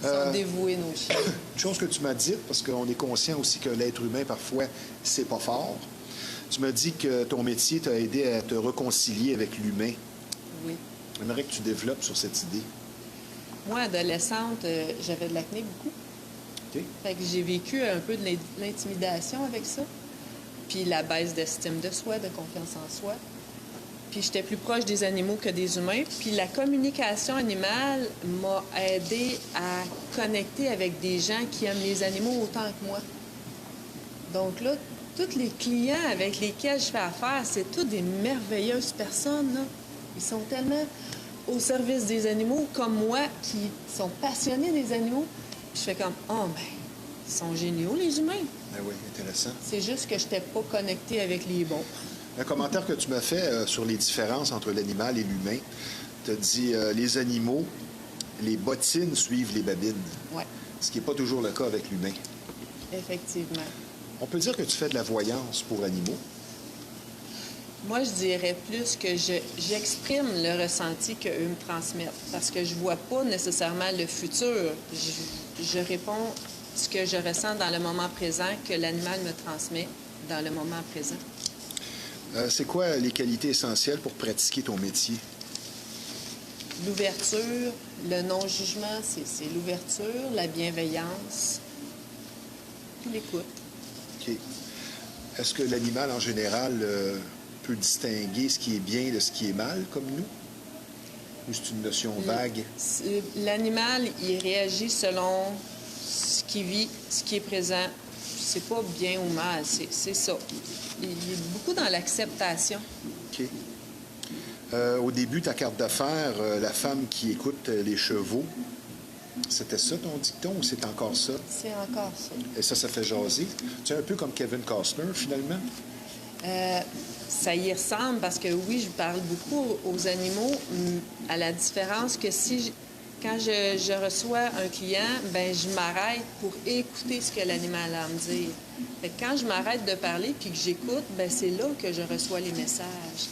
Ils sont dévoués, nos chiens. Une chose que tu m'as dit, parce qu'on est conscient aussi que l'être humain, parfois, c'est pas fort. Tu m'as dit que ton métier t'a aidé à te réconcilier avec l'humain. Oui. J'aimerais que tu développes sur cette idée. Moi, adolescente, j'avais de l'acné beaucoup. OK? Fait que j'ai vécu un peu de l'intimidation avec ça. Puis la baisse d'estime de soi, de confiance en soi. Puis j'étais plus proche des animaux que des humains. Puis la communication animale m'a aidé à connecter avec des gens qui aiment les animaux autant que moi. Donc là, tous les clients avec lesquels je fais affaire, c'est toutes des merveilleuses personnes, là. Ils sont tellement au service des animaux, comme moi, qui sont passionnés des animaux. Puis je fais comme, oh, ben, ils sont géniaux, les humains. Ben oui, intéressant. C'est juste que je n'étais pas connectée avec les bons. Un commentaire que tu m'as fait sur les différences entre l'animal et l'humain. Tu as dit les animaux, les bottines suivent les babines. Oui, Ce qui n'est pas toujours le cas avec l'humain. effectivement. On peut dire que tu fais de la voyance pour animaux. Moi, je dirais plus que j'exprime le ressenti qu'eux me transmettent parce que je vois pas nécessairement le futur. Je réponds ce que je ressens dans le moment présent que l'animal me transmet dans le moment présent. C'est quoi les qualités essentielles pour pratiquer ton métier? L'ouverture, le non-jugement, c'est l'ouverture, la bienveillance, puis l'écoute. OK. Est-ce que l'animal, en général, peut distinguer ce qui est bien de ce qui est mal, comme nous? Ou c'est une notion vague? L'animal, il réagit selon ce qu'il vit, ce qui est présent. C'est pas bien ou mal, c'est ça. Il est beaucoup dans l'acceptation. OK. Au début, ta carte d'affaires, la femme qui écoute les chevaux, c'était ça ton dicton ou c'est encore ça? C'est encore ça. Et ça fait jaser. Tu es un peu comme Kevin Costner, finalement? Ça y ressemble parce que oui, je parle beaucoup aux animaux, à la différence que si Quand je reçois un client, ben je m'arrête pour écouter ce que l'animal a à me dire. Fait que quand je m'arrête de parler puis que j'écoute, ben c'est là que je reçois les messages.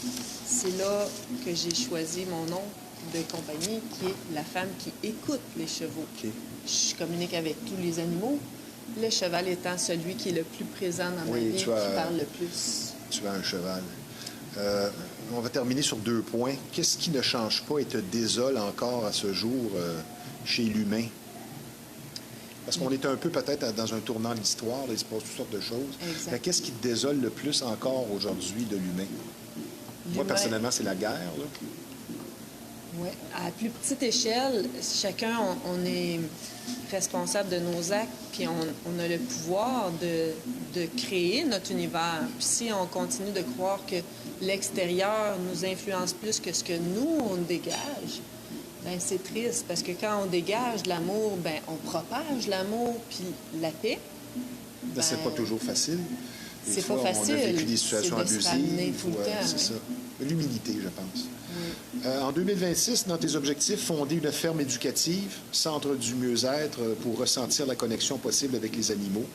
C'est là que j'ai choisi mon nom de compagnie, qui est la femme qui écoute les chevaux. OK. Je communique avec tous les animaux, le cheval étant celui qui est le plus présent dans ma vie, qui parle le plus. Tu as un cheval. On va terminer sur 2 points. Qu'est-ce qui ne change pas et te désole encore à ce jour chez l'humain? Parce qu'on est un peu peut-être dans un tournant de l'histoire, là, il se passe toutes sortes de choses. Exact. Mais qu'est-ce qui te désole le plus encore aujourd'hui de l'humain? Moi, personnellement, c'est la guerre. Là. Oui. À plus petite échelle, chacun, on est responsable de nos actes, puis on a le pouvoir de créer notre univers. Puis si on continue de croire que l'extérieur nous influence plus que ce que nous, on dégage, bien, c'est triste, parce que quand on dégage l'amour, bien, on propage l'amour, puis la paix. Ben, c'est pas toujours facile. Des C'est fois, pas facile. On a vécu des situations C'est de se ramener abusives. tout le temps, C'est ça. L'humilité, je pense. Oui. En 2026, dans tes objectifs, fonder une ferme éducative, centre du mieux-être pour ressentir la connexion possible avec les animaux.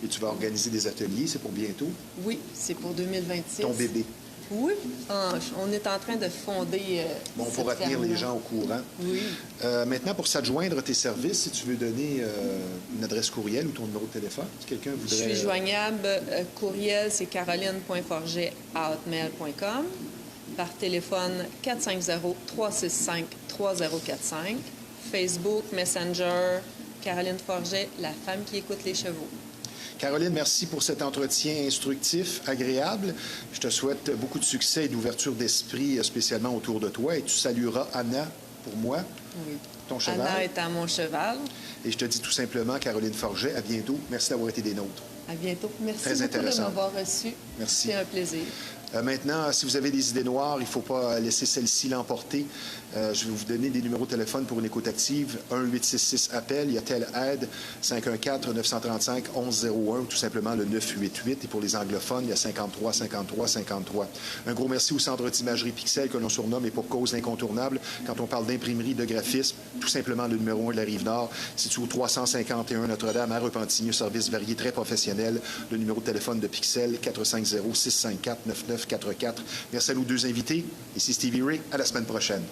Et tu vas organiser des ateliers, c'est pour bientôt. Oui, c'est pour 2026. Ton bébé. Oui, on est en train de fonder. Bon, cette pour tenir les ferme-là. gens au courant. Oui. Maintenant, pour s'adjoindre à tes services, si tu veux donner une adresse courriel ou ton numéro de téléphone, si quelqu'un Je voudrait... suis joignable. Courriel, c'est caroline.forget@hotmail.com. Par téléphone, 450-365-3045. Facebook, Messenger, Caroline Forget, la femme qui écoute les chevaux. Caroline, merci pour cet entretien instructif, agréable. Je te souhaite beaucoup de succès et d'ouverture d'esprit, spécialement autour de toi. Et tu salueras Anna pour moi, Oui. ton cheval. Anna étant mon cheval. Et je te dis tout simplement, Caroline Forget, à bientôt. Merci d'avoir été des nôtres. À bientôt. Merci Très beaucoup intéressant. de m'avoir reçu. Merci. C'est un plaisir. Maintenant, si vous avez des idées noires, il ne faut pas laisser celle-ci l'emporter. Je vais vous donner des numéros de téléphone pour une écoute active. 1-866-APPEL, il y a telle aide, 514-935-1101 ou tout simplement le 988. Et pour les anglophones, il y a 53-53-53. Un gros merci au Centre d'imagerie Pixel que l'on surnomme et pour cause incontournable. Quand on parle d'imprimerie, de graphisme, tout simplement le numéro 1 de la Rive-Nord, situé au 351 Notre-Dame à Repentigny, service varié très professionnel. Le numéro de téléphone de Pixel, 450-654-9944. Merci à nos 2 invités. Ici Stevie Ray. À la semaine prochaine.